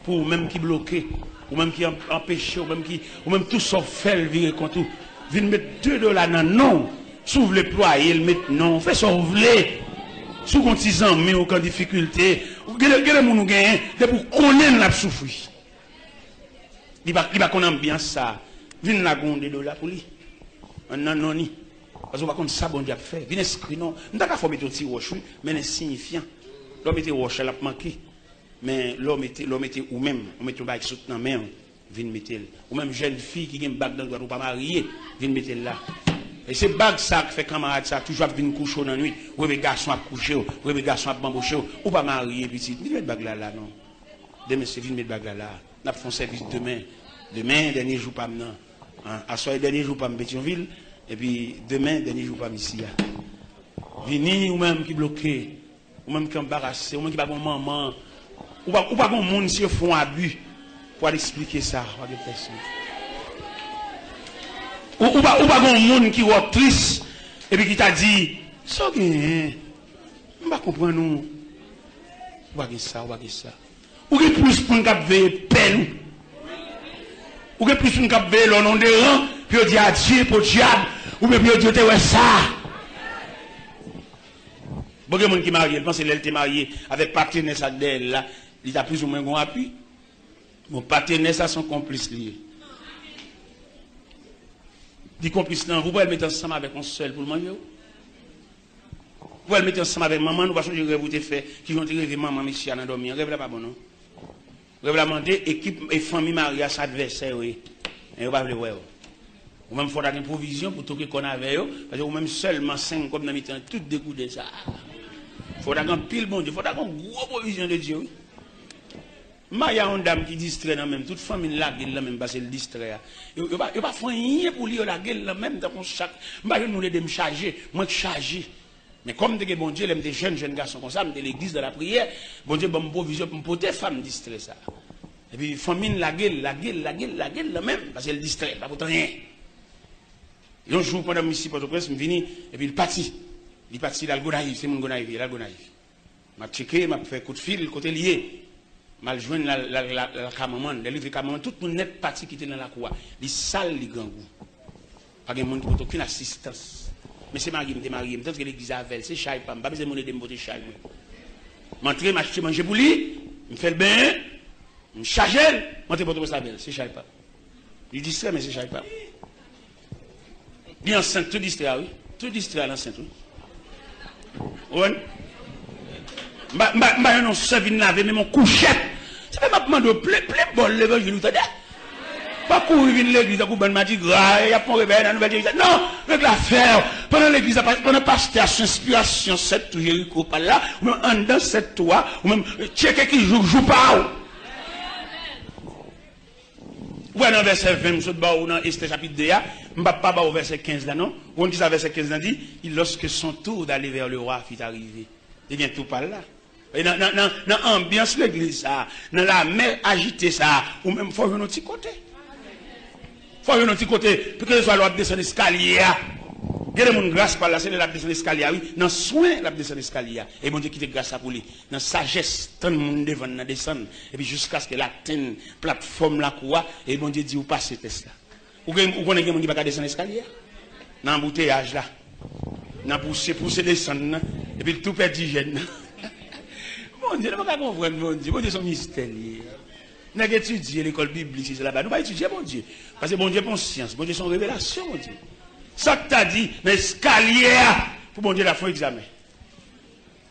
Pour même qui bloqué, ou même qui empêché, ou même tout sauf fait, virer contre tout. Viens mettre $2 dans non. S'ouvre le ployer, il met non. Fais ça, ouvre-le. Sous qu'on t'y en met aucune difficulté. Quel monde nous gagne, c'est pour qu'on ait la souffrir. Il va qu'on ambiance ça. Viens la gonde $2 pour lui. Non, non, ni. Parce qu'on va comme ça, bon Dieu a fait. Viens inscrire, non. Nous n'avons pas mettre un petit roche, mais c'est insignifiant. L'homme était roche, elle a manqué. Mais l'homme était ou même, on met un bac sous la main, viens mettre. Ou même jeune fille qui a un bac dans le droit ou pas mariée, viens mettre là. Et c'est bac ça qui fait camarade ça, toujours venir coucher dans la nuit, ou les garçons à coucher, ou les garçons à bamboucher, ou pas marié, petit. Viens mettre bac là, non. Demain, c'est viens mettre bac là. Nous avons fait un service demain. Demain, dernier jour, pas maintenant. À soir, dernier jour, pas Béthionville. Et puis, demain, dernier jour, pas ici. Vini ou même qui bloqué, ou même qui embarrassé, ou même qui pas bon maman, ou pas bon monde si font abus pour expliquer ça. Ou pas bon monde qui est triste, et puis qui t'a dit, ça, on ne va pas comprendre nous. Ou pas ça. Ou qui plus pour nous veiller peine. Ou qui plus pour nous veiller le nom de rang, puis on dit à Dieu pour diable. Ou bien Dieu te ouais ça. Bon, il y a des gens qui sont mariés, je pense qu'elle était mariée avec partenaire ça d'elle là, il a plus ou moins un appui. Mon partenaire ça sont complices liés. Les complices là, vous pouvez le mettre ensemble avec un seul pour le manger. Vous pouvez le mettre ensemble avec maman, nous parce que je rêve vous te fait, qui vont te rêver maman, monsieur, à dormir. Rêve là pas bon non. Rêve là demander équipe et famille mariée à sa adversaire, oui. Et vous pas le voir. Ou même il faudra une provision pour tout ce qu'on avait, parce que ou même seulement 5 comme dans le temps, tout dégoûté ça. Il faudra un pile bon Dieu, il faudra une grosse provision de Dieu. Il y a une dame qui distrait dans même, toute famille la gueule là même, parce qu'elle distrait. Il ne va pas faire rien pour lire la gueule là même, dans chaque. Je ne nous de me charger, moi charger. Mais comme de bon Dieu, des jeunes garçons comme ça, de l'église de la prière, bon Dieu, bon provision pour me porter femme distrait ça. Et puis famille la gueule là même, parce qu'elle distrait, pas pour rien. Un jour, pendant que je suis Port-au-Prince, je suis venu, et puis il parti. Il parti dans le Gonaïve, c'est mon Gonaïve, il est là le Gonaïve. Je suis checké, je fait coup de fil, côté lié. Je suis joint la cameraman, le livre cameraman, tout le monde net parti qui était dans la cour. Les salles, les gangous. Pas de monde qui n'a aucune assistance. Mais c'est marié, peut-être que l'église avait, c'est chai, pas besoin de me donner chai. Je suis entré, je manger pour lui, je fais le bain, je charge, je suis Port-au-Prince, c'est chai, pas. Il dit ça, mais c'est chai, pas. Bien enceinte, tout distrait, oui. Tout distrait à l'enceinte, oui. Oui. Je non servi de laver, mais mon couchette. Ça fait ma demande de plein bol, l'évangile, vous savez. Pas courir l'église, à couper, m'a dit, il y a pas réveil dans la nouvelle église. Non, avec l'affaire, pendant l'église, pendant pasteur, inspiration, cette tout Jéricho, pas là, ou même en dans cette toi, ou même, checker qui joue pas. Ouais, dans verset 20, nous sommes dans Esther chapitre 2, je ne vais pas au verset 15 là, non? On dit ça, verset 15 là, dit, lorsque son tour d'aller vers le roi fut arrivé. Il y a tout par là. Dans l'ambiance de l'église, dans la mer agitée, ça, ou même, il faut venir de l'autre côté. Il faut venir de l'autre côté, pour que ce soit l'autre descendre l'escalier. Il y a des gens grâce par là, c'est la descendre l'escalier, oui. Dans soin, la descendre l'escalier. Et bon Dieu qui te grâce pour lui. Dans sagesse, tout le monde devant la descendre. Et puis jusqu'à ce que la atteigne plateforme la quoi, et bon Dieu dit, ou passe ce test là. Ou connaissez des gens qui ne peuvent pas descendre l'escalier? Dans l'embouteillage là. Dans pousser descendre, et puis tout perd d'hygiène. Mon Dieu, ne pas comprendre, mon Dieu. Mon Dieu, son mystère. Nous avons étudié l'école biblique, c'est là-bas. Nous pas étudier, mon Dieu. Parce que mon Dieu, bon science. Mon Dieu, son révélation, mon Dieu. Ça que tu as dit, dans l'escalier, pour mon Dieu, la fin examen.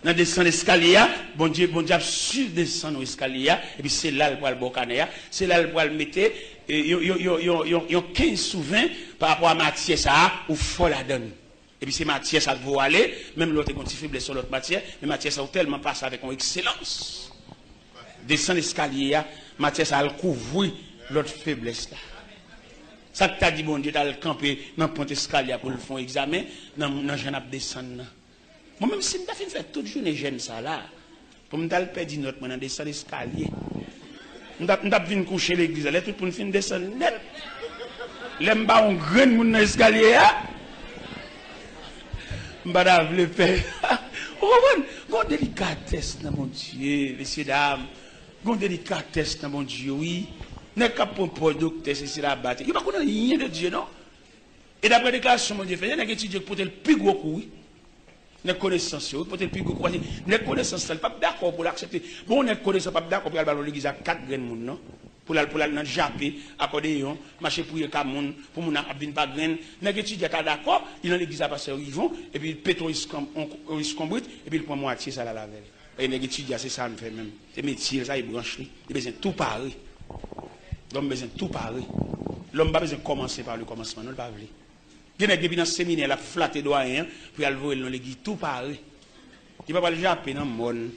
Dans descendre l'escalier, bon Dieu a su descendre l'escalier, et puis c'est là le poil bocané, c'est là le poil mettre, il y a 15 sous 20 par rapport à matière, ça, ou faut la donne. Et puis c'est matière, ça va aller, même l'autre est faible sur l'autre matière, mais matière, ça va tellement passer avec une excellence. Descendre l'escalier, matière, ça va couvrir l'autre faiblesse là. Ça que tu as dit, bon Dieu, tu as le campé dans le point d'escalier pour le faire examen, dans le jeune descendre. Moi-même, si je fais toute journée jeune ça là, pour me faire perdre notre main dans descendre l'escalier, je vais coucher l'église, là, tout pour me faire descendre net. L'aime pas un grand monde dans l'escalier, je vais le faire. Vous comprenez? Une délicatesse dans mon Dieu, messieurs, dames. Une délicatesse dans mon Dieu, oui. N'est qu'à pour docteur, c'est la bataille. Il n'y a pas rien de Dieu, non? Et d'après la déclaration, mon Dieu, il y a des étudiants qui portent le plus gros coup, oui. Les connaissances, ils portent le plus gros coup. Les connaissances, ils ne sont pas d'accord pour l'accepter. Bon, les connaissances, pas d'accord pour aller à l'église à 4 graines, non? Pour aller dans le Japon, accordéon, marcher pour y moun, pour moun abdine pas graine. Les étudiants sont d'accord, ils dans l'église à passer ils vont, et puis ils pètent au escombrite, et puis ils prennent moitié ça à la lavelle. Et les étudiants, c'est ça, nous fait même. C'est métier, ça, ils branchent, ils besoin tout pareil. L'homme a besoin de tout pareil. L'homme n'a pas besoin de commencer par le commencement. Non, pas vrai. Il y a des gens dans le séminaire, la flatte doyen, puis il va dans l'église, tout pareil. Il ne va pas le japper dans le monde.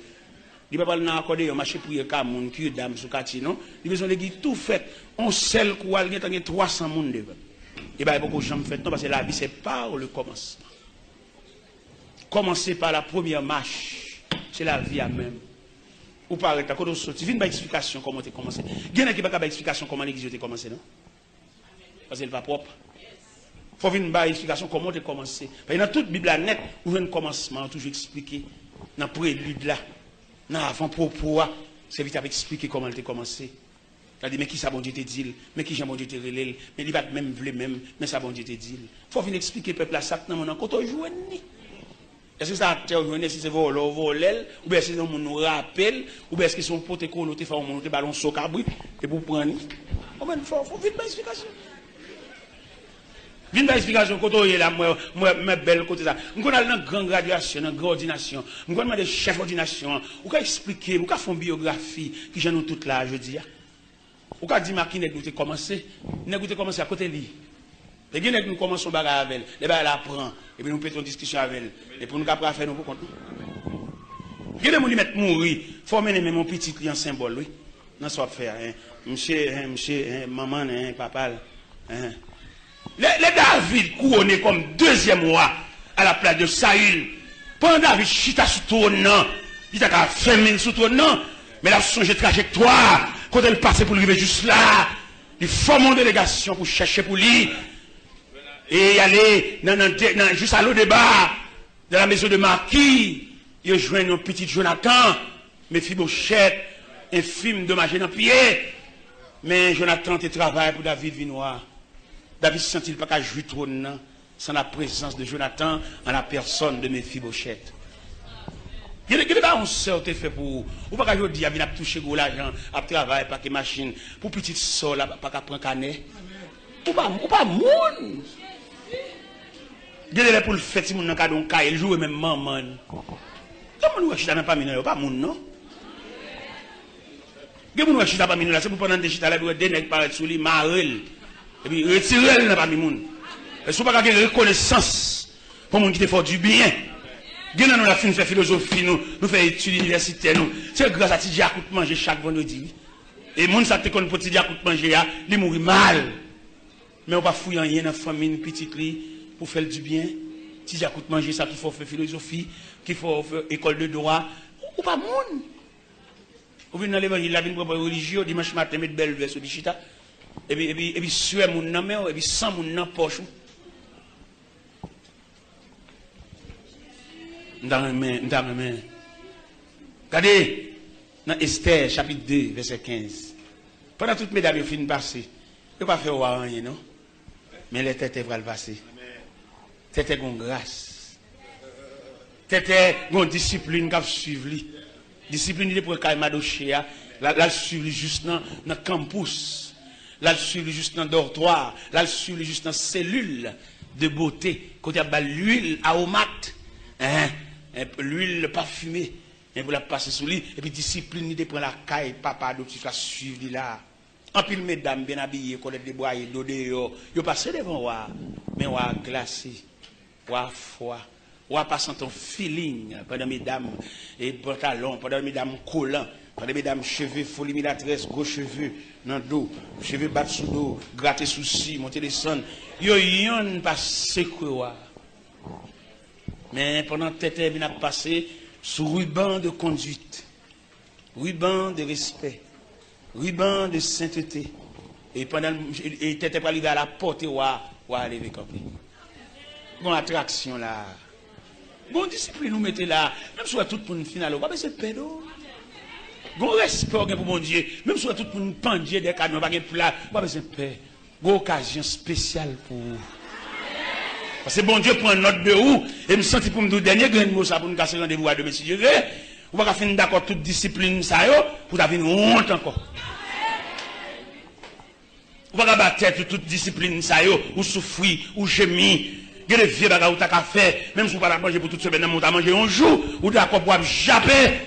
Il ne va pas le accorder, marcher pour y avoir des gens qui dame sous quartier, non. Il a besoin de l'église tout fait. On sait qu'il y a 300 personnes devant. Et bien, il y a beaucoup de gens qui font non, parce que la vie, c'est par le commencement. Commencer par la première marche, c'est la vie à même. Ou pas arrêter, quand on sort, tu viens une explication comment tu as commencé. Il y en a qui n'ont pas d'explication comment l'église a commencé, non? Parce qu'elle n'est pas propre. Il faut une explication comment tu as commencé. Parce que dans toute la Bible net, où vient le commencement, toujours expliqué. Dans le prélude là, dans l'avant-propos, c'est vite à expliquer comment tu as commencé. Tu dit, mais qui ça bon Dieu te dit, mais qui j'ai bon Dieu te relève, mais il va même vouloir même, mais ça bon Dieu te dit. Il faut venir expliquer peuple à ça, non, quand on joue, est-ce que ça a été si c'est volé, ou bien est-ce que c'est un nous rappelle, ou bien est-ce que c'est un pote qu'on fait un ballon sur cabri, et pour prendre. Il faut vite une explication. Vite une explication, quand on est là, moi, belle côté ça. On a une grande graduation, une grande ordination, on a des chefs d'ordination, on peut expliquer, on peut faire une biographie qui gêne toute là, je dis. On peut dire, Marquis, nous avons commencé à côté de lui. Et bien, nous commençons à bagarre avec elle, elle apprend, et puis nous faisons une discussion avec elle, et pour nous après faire nous pour compte. Il y a des gens qui mettent mourir, il faut mener mon petit client symbole, oui. Non, ça va faire, monsieur, maman, papa. Les David couronné comme deuxième roi à la place de Saül. Pendant David chita sous ton nom, il a fermé sous ton nom, mais il a changé de trajectoire, quand elle passait pour arriver juste là, il forme une délégation pour chercher pour lui. Et il allait juste à l'eau débat de la maison de Marquis, il a joint un petit Jonathan, Mephibosheth, infime dommagé dans le pied. Mais Jonathan te travaille pour David Vinois. David ne sentit pas qu'à jouer trop sans la présence de Jonathan en la personne de Mephibosheth. Il y a des gens qui fait pour ou pas qu'à dire il a touché gros l'argent, à travailler pas que machine pour petite soeur là pas qu'à prendre canet. Ou pas moun. Gade pour le fait si moun nan ka don ka il joue même maman. Comment nous achète pas mineur pas moun non. Vous ne chita pas minou là, c'est pour pendant des chita là, des nègres paraître sous lui, marel. Et puis retirer le pas moun. Et si vous pas avoir reconnaissance pour moun qui te fait du bien. Nous la fin faire philosophie, nous faire études universitaires, nous. C'est grâce à Tidja Kout manger chaque vendredi. Et moun ça te connaît pour Tidja Kout manger, il mourit mal. Mais on va fouiller rien dans la famille, petite li, pour faire du bien. Tidja Kout manger ça qu'il faut faire philosophie, qu'il faut faire école de droit. Ou pas moun. Ou bien dans l'évangile, la vie religieux, dimanche matin, mettre belle verse au bichita. Et puis, suer moun nan men, et puis, sans moun nan poche. Dans le main. Regardez, dans Esther, chapitre 2, verset 15. Pendant toutes mes dames, fin passé. Je ne pas faire rien, non? Mais les têtes vont le passer. Têtes ont grâce. Têtes ont discipline qui suivre. Discipline de pour Kaimadoché, là suivre juste dans le campus, là suivre juste dans le dortoir, là suivre juste dans la cellule de beauté, quand il y a l'huile aromate, l'huile parfumée, et pour la passer sous lui, et puis discipline de prendre la caille, papa adoptif, la suivre là. En pile, mesdames bien habillées, collègues de bois, d'odeur, ils passent devant moi, mais on a glacé, on a froid. Ou à passer ton feeling pendant mesdames et pantalons, pendant mesdames collants, pendant mesdames cheveux, folie milatrice, gros cheveux, dans le dos, cheveux battus sous dos, gratter sous ci, monter les sons. Yo yon pas secouer. Mais pendant tête bien a passé sous ruban de conduite, ruban de respect, ruban de sainteté. Et pendant et tête pas arriver à la porte ou à aller camper. Bon attraction là. Bon discipline nous mettez là, même si tout le monde final, pas besoin de pédo. Bon respect pour mon Dieu, même si tout le monde pendier des canons, pas de plat, pas besoin de paix. Bon occasion spéciale pour vous. Parce que bon Dieu prend note de vous, et me senti pour me dire dernier grand mot ça pour nous casser rendez-vous à demain si Dieu veut. On va finir d'accord toute discipline ça yo, pour avoir une honte encore. On va battre toute discipline ça yo, ou souffrir, ou gémir. Il y a des vieux bagages où tu as fait, même si vous ne pouvez pas manger pour toute semaine, vous avez mangé un jour, ou tu as pour japper.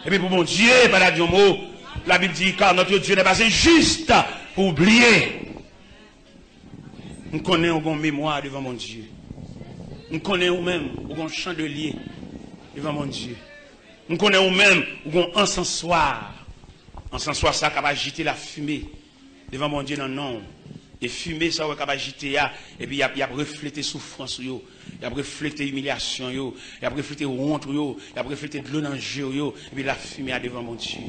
Et puis pour mon Dieu, par la mot, la Bible dit, car notre Dieu n'est pas injuste pour oublier. Nous connaissons une mémoire devant mon Dieu. Nous connaissons même un chandelier devant mon Dieu. Nous connaissons même un encensoir. Encensoir, ça qui va agiter la fumée devant mon Dieu dans le nom. Et fumer ça va agiter et puis il y a reflété souffrance yo, il y a reflété humiliation yo, il y a reflété honte yo, il y a reflété de l'eau dans le jeu yo, et puis la fumée a devant mon Dieu.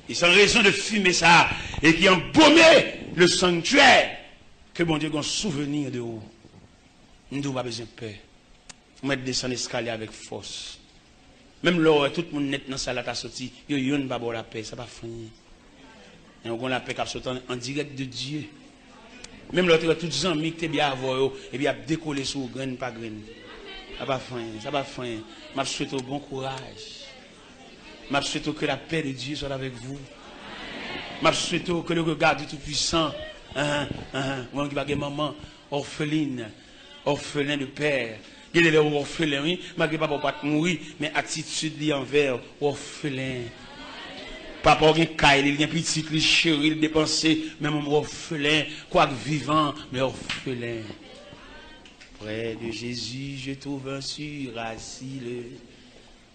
Et sans raison de fumer ça et qui embaumé le sanctuaire que mon Dieu a un souvenir de vous. Nous n'avons pas besoin de peur. Vous mettez descendre l'escalier avec force. Même là tout le monde net dans salle à sorti, yo yon pas la paix, ça pas fini. Et on a la paix qui sorti en direct de Dieu. Même l'autre, tous les amis qui sont bien avant, et bien décoller sur graine par graine. Ça va faire, ça va faire. Je souhaite bon courage. Je souhaite que la paix de Dieu soit avec vous. Je souhaite que le regard du Tout-Puissant, moi qui vais maman, orpheline, orphelin de père. Il est orphelin, oui, malgré papa pas mourir, mais attitude envers orphelin. Papa a un caille, il y a un petit, il chéri, il dépensé, même un orphelin, quoique vivant, mais orphelin. Près de Jésus, je trouve un sûr asile.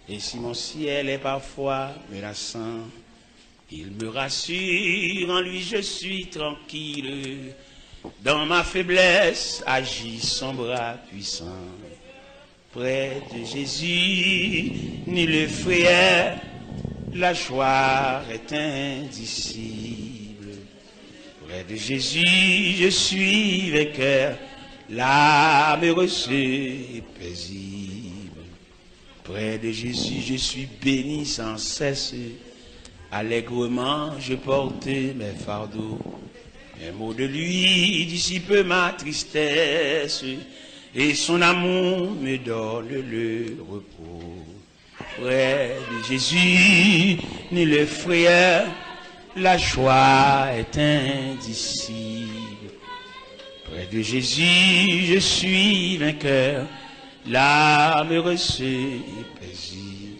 Et si mon ciel est parfois menaçant, il me rassure, en lui je suis tranquille. Dans ma faiblesse agit son bras puissant. Près de Jésus, ni le frère, la joie est indicible. Près de Jésus, je suis vainqueur, l'âme heureuse et paisible. Près de Jésus, je suis béni sans cesse. Allègrement, je porte mes fardeaux. Un mot de lui dissipe ma tristesse, et son amour me donne le repos. Près de Jésus, ni le frère, la joie est indicible. Près de Jésus, je suis vainqueur, l'âme heureuse et paisible.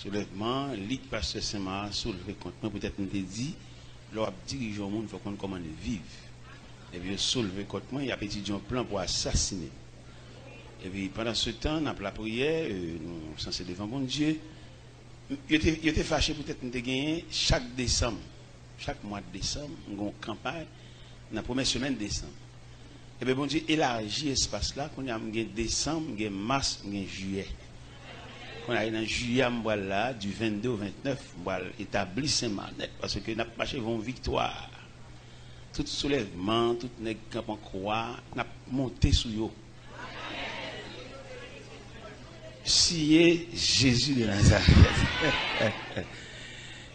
Soulèvement, lit pasteur Saint-Marc, soulevé contre moi, peut-être nous te dit, leur dirigeant au monde, il faut qu'on comment vivre. Et puis, soulevé contre moi, il a étudié un plan pour assassiner. Et puis, pendant ce temps, on a la prière, nous sommes censés devant bon Dieu. Il était fâché, peut-être nous te gagné chaque décembre, chaque mois de décembre, nous avons une campagne, dans la première semaine de décembre. Et bien, bon Dieu élargit l'espace là, qu'on a décembre, mars, juillet. Quand on a dans juillet, là, du 22 au 29, on va établir Saint-Marc, parce que nous avons marché vers une victoire. Tout soulèvement, tout nèg camp en croix, n'a monté sous yo. Sillé Jésus de Nazareth.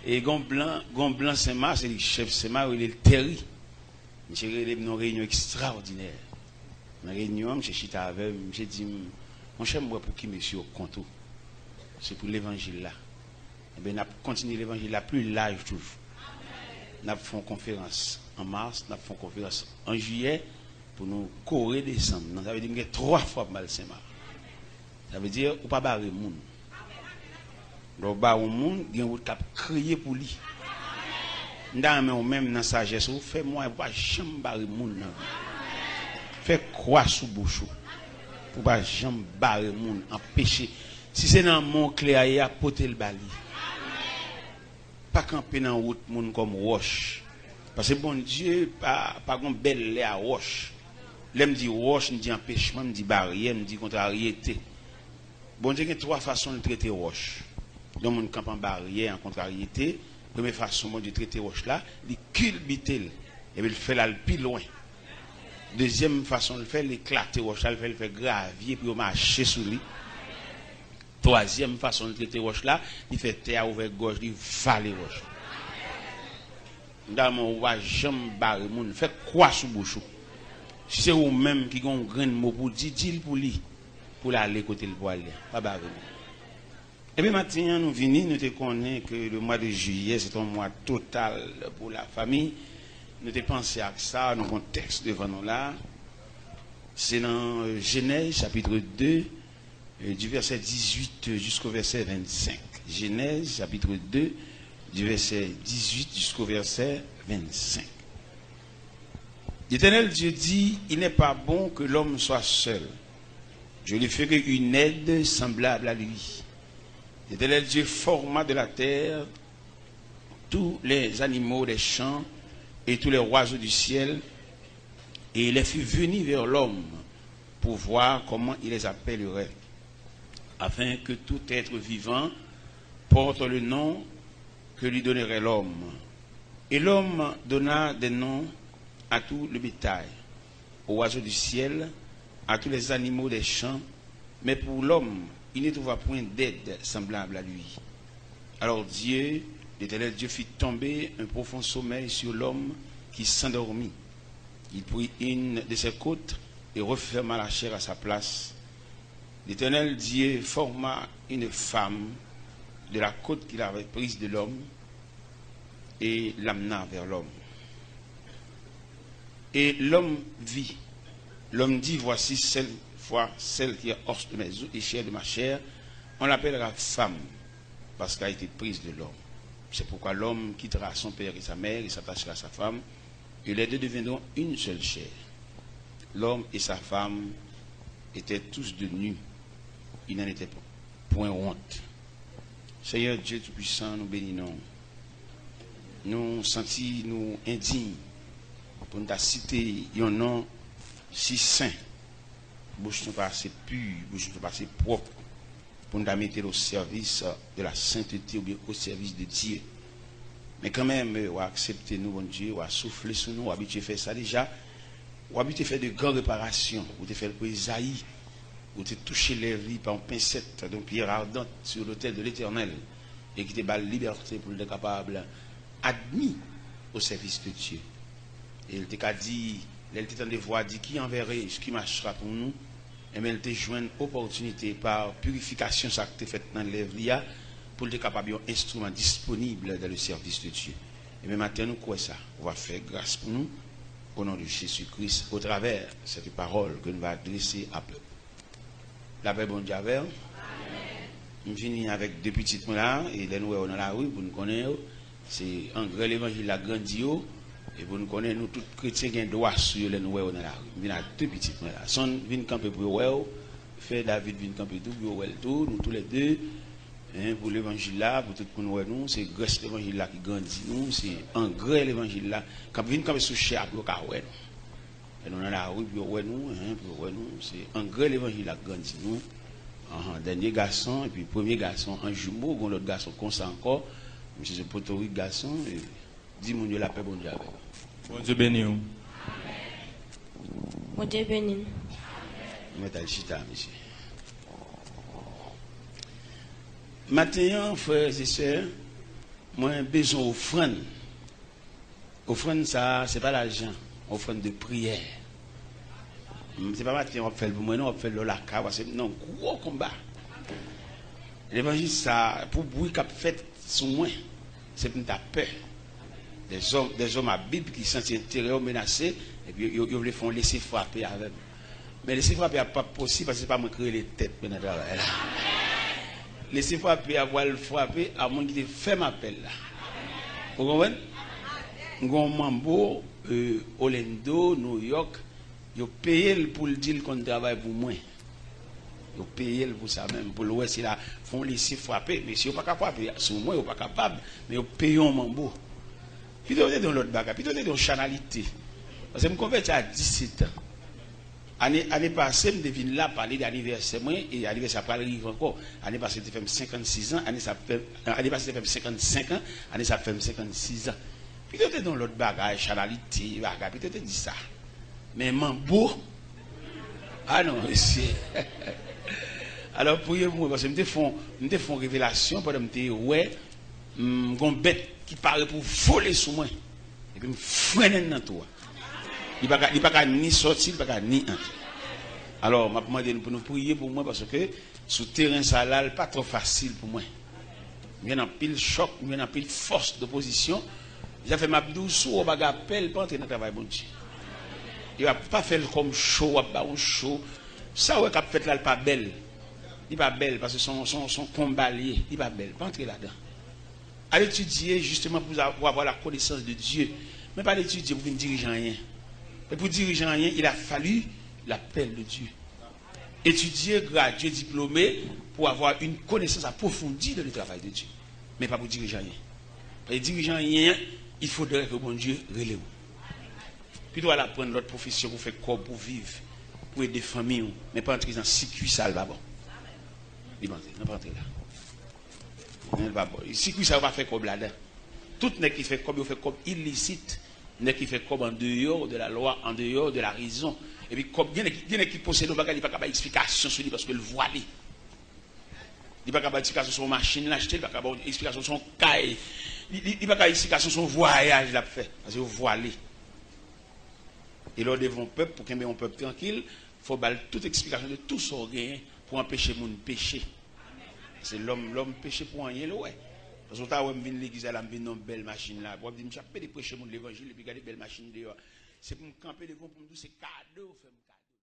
Et gon blanc Saint-Marc, c'est le chef Saint-Marc, il est le terri. J'ai une réunion extraordinaire. Dans la réunion, j'ai chita avec, j'ai dit, mon cher, moi pour qui monsieur au compte? C'est pour l'évangile là. Et bien, on a continué l'évangile là plus large toujours. On a fait une conférence en mars, on a fait une conférence en juillet pour nous courir décembre. Ça veut dire que 3 fois mal Saint-Marc. Ça veut dire qu'on ne peut pas barrer le monde. Donc, barrer le monde, il y a un cap crier pour lui. Dans même dans sa sagesse, fais-moi pas jamais barrer le monde. Fais croix sous bouche. Pour pas jamais barrer le monde, empêcher. Si c'est dans mon clé à y apporter le bali. Pas camper dans route monde comme roche. Parce que bon Dieu, pas une belle lait à roche. Là, me dit roche, me dit empêchement, me dit barrière, me dit contrariété. Bon Dieu, il y a 3 façons de traiter roche. Donc, on campe en barrière, en contrariété. Première façon, bon Dieu, traiter roche là, il culbute et il fait là le plus loin. Deuxième façon, il fait l'éclater roche là, il fait gravier, puis il marcher sous lui. Troisième façon de traiter roche là, il fait terre ouvert gorge, il vale roche. Dans mon roi, j'aime barrer moun, fait quoi sous bouchou. Si c'est vous même qui ont un grand mot pour dire, dis-le pour lui, pour aller côté le poil, pas barrer. Et bien maintenant, nous venons, nous te connaissons que le mois de juillet, c'est un mois total pour la famille. Nous te pensé à ça, nous avons un texte devant nous là. C'est dans Genèse, chapitre 2, du verset 18 jusqu'au verset 25. Genèse, chapitre 2, du verset 18 jusqu'au verset 25. L'Éternel Dieu dit, il n'est pas bon que l'homme soit seul. Je lui ferai une aide semblable à lui. L'Éternel Dieu forma de la terre tous les animaux des champs et tous les oiseaux du ciel, et il les fit venir vers l'homme pour voir comment il les appellerait, afin que tout être vivant porte le nom que lui donnerait l'homme. Et l'homme donna des noms à tout le bétail, aux oiseaux du ciel, à tous les animaux des champs, mais pour l'homme, il ne trouva point d'aide semblable à lui. Alors Dieu, l'Éternel Dieu, fit tomber un profond sommeil sur l'homme qui s'endormit. Il prit une de ses côtes et referma la chair à sa place. L'Éternel Dieu forma une femme de la côte qu'il avait prise de l'homme et l'amena vers l'homme. Et l'homme vit. L'homme dit, voici celle qui est os de mes os et chair de ma chair, on l'appellera femme, parce qu'elle a été prise de l'homme. C'est pourquoi l'homme quittera son père et sa mère et s'attachera à sa femme, et les deux deviendront une seule chair. L'homme et sa femme étaient tous de nus. Ils n'en étaient point honte. Seigneur Dieu Tout-Puissant, nous bénissons. Nous sentons nous indignes pour nous citer un nom si saint. Bouche nous pas assez pure, bouche nous pas assez propre pour nous mettre au service de la sainteté ou bien au service de Dieu. Mais quand même, on va accepter nous, bon Dieu, on va souffler sur nous, on va habituer à faire ça déjà. On va habituer à faire de grandes réparations, on va faire le Isaïe, on va toucher les vies par une pincette d'une pierre ardente sur l'autel de l'Éternel et qui te bat la liberté pour être capable admis au service de Dieu. Et il t'a dit, il t'a des voix, dit qui enverrait, ce qui marchera pour nous. Et bien, il t'a joué une opportunité par purification, ça que tu fait dans l'œuvre, pour être capable d'un instrument disponible dans le service de Dieu. Et bien maintenant, nous croyons ça. On va faire grâce pour nous, au nom de Jésus-Christ, au travers de cette parole que nous allons adresser à peu. La paix, bon Dieu, je finis avec deux petites là, et les nous dans la rue, pour nous connaître, c'est un grand l'évangile la grandio, et pour nous connaître, nous tous chrétiens qui ont droit sur les nous dans la rue. Je viens à deux petites là. Son vient camper pour eux, fait David vient camper tout, tout, nous tous les deux, hein, pour l'évangile là, pour tout le monde nous, c'est grâce l'évangile là qui grandit nous, c'est un grand l'évangile là, quand vient camper sous cher pour nous. Et nous dans la rue pour nous, hein, pour nous, c'est un grand l'évangile là qui grandit nous. Dernier garçon, et puis premier garçon, un jumeau, l'autre garçon comme ça encore, monsieur ce potorique garçon, et dis mon Dieu la paix, bon Dieu avec. Bon Dieu béni. Bon Dieu béni. Mettez le chita, monsieur. Maintenant, frères et sœurs, moi j'ai besoin d'offrande. Offrande, ça, c'est pas l'argent, offrande de prière. C'est pas matin on fait pour moi, non, on fait le laca, c'est non, gros combat. L'évangile, ça, pour bruit qu'a fait sous moi, c'est pour ta peur. Des hommes à Bible qui sont intérieurs menacés, et puis ils les font laisser frapper avec. Mais laisser frapper n'est pas possible parce que ce n'est pas moi qui crée les têtes. Laisser frapper, avoir le frapper, à moins qu'il ait fait ma appel là. Vous comprenez? Mambo, Orlando, New York, ils payent pour le dire qu'on travaille pour moi. Ils payent pour ça même. Pour le si là, font laisser frapper. Mais si ils ne sont pas capables, sur moi, ils ne sont pas capables, mais ils payent un mambo. Puis ils sont dans l'autre bagarre, puis ils sont dans chanalité. Parce que je me convertis à 17 ans. L'année passée, je devine là parler d'anniversaire, et l'anniversaire après arrive encore. L'année passée, je fait 56 ans, l'année passée, je fait 55 ans, l'année ça fait 56 ans. Puis ils sont dans l'autre bagarre, chanalité, bagarre, puis ils ont dit ça. Mais mambo, ah non, monsieur. Alors, priez pour moi, parce que je me font révélation, pour me dire, ouais, une bête qui paraît pour voler sur moi, et puis me freiner dans toi. Il ne peut pas ni sortir, il ne peut pas ni entrer. Alors, je me demande pour nous prier pour moi, parce que sur le terrain, ça n'est pas trop facile pour moi. Il y a un pile choc, il y a un pile force d'opposition. J'ai fait ma douce, ou un appel pour entrer dans le travail, bon Dieu. Il ne va pas faire comme chaud, un chaud. Ça, ouais, qu'a fait là, il n'est pas belle. Il n'est pas belle parce que son combat lié, il n'est pas belle. Pas entrer là-dedans. À l'étudier justement pour avoir la connaissance de Dieu. Mais pas l'étudier pour ne diriger rien. Et pour diriger rien, il a fallu l'appel de Dieu. Étudier, graduer, diplômé, pour avoir une connaissance approfondie de le travail de Dieu. Mais pas pour diriger rien. Pour diriger rien, il faudrait que bon Dieu relève. Puis doit apprendre l'autre profession pour faire corps, pour vivre, pour aider des familles, mais pas entrer dans 6 cuisses ça va bon. Il va pas entrer là. Il va bon. 6 cuisses ça va faire comme là-dedans. Tout n'est qui fait comme il fait comme illicite, n'est qui fait comme en dehors de la loi, en dehors de la raison. Et puis comme il y a qui possède le bagage, il pas capable d'explication sur lui parce que le voile. Il pas capable d'explication sur son machine l'acheter, il pas capable d'explication sur son caille. Il pas capable d'explication sur son voyage l'a fait parce que voilé. Et là, devant le peuple, pour qu'il y ait un peuple tranquille, il faut baller toute explication de tout ce gain pour empêcher mon péché. C'est l'homme péché pour rien, ouais. Parce que quand je viens l'église, je viens une belle machine là. Je dis, je vais prêcher l'évangile et puis garder une belle machine dehors. C'est pour me camper devant pour me dire, c'est cadeau, fait cadeau.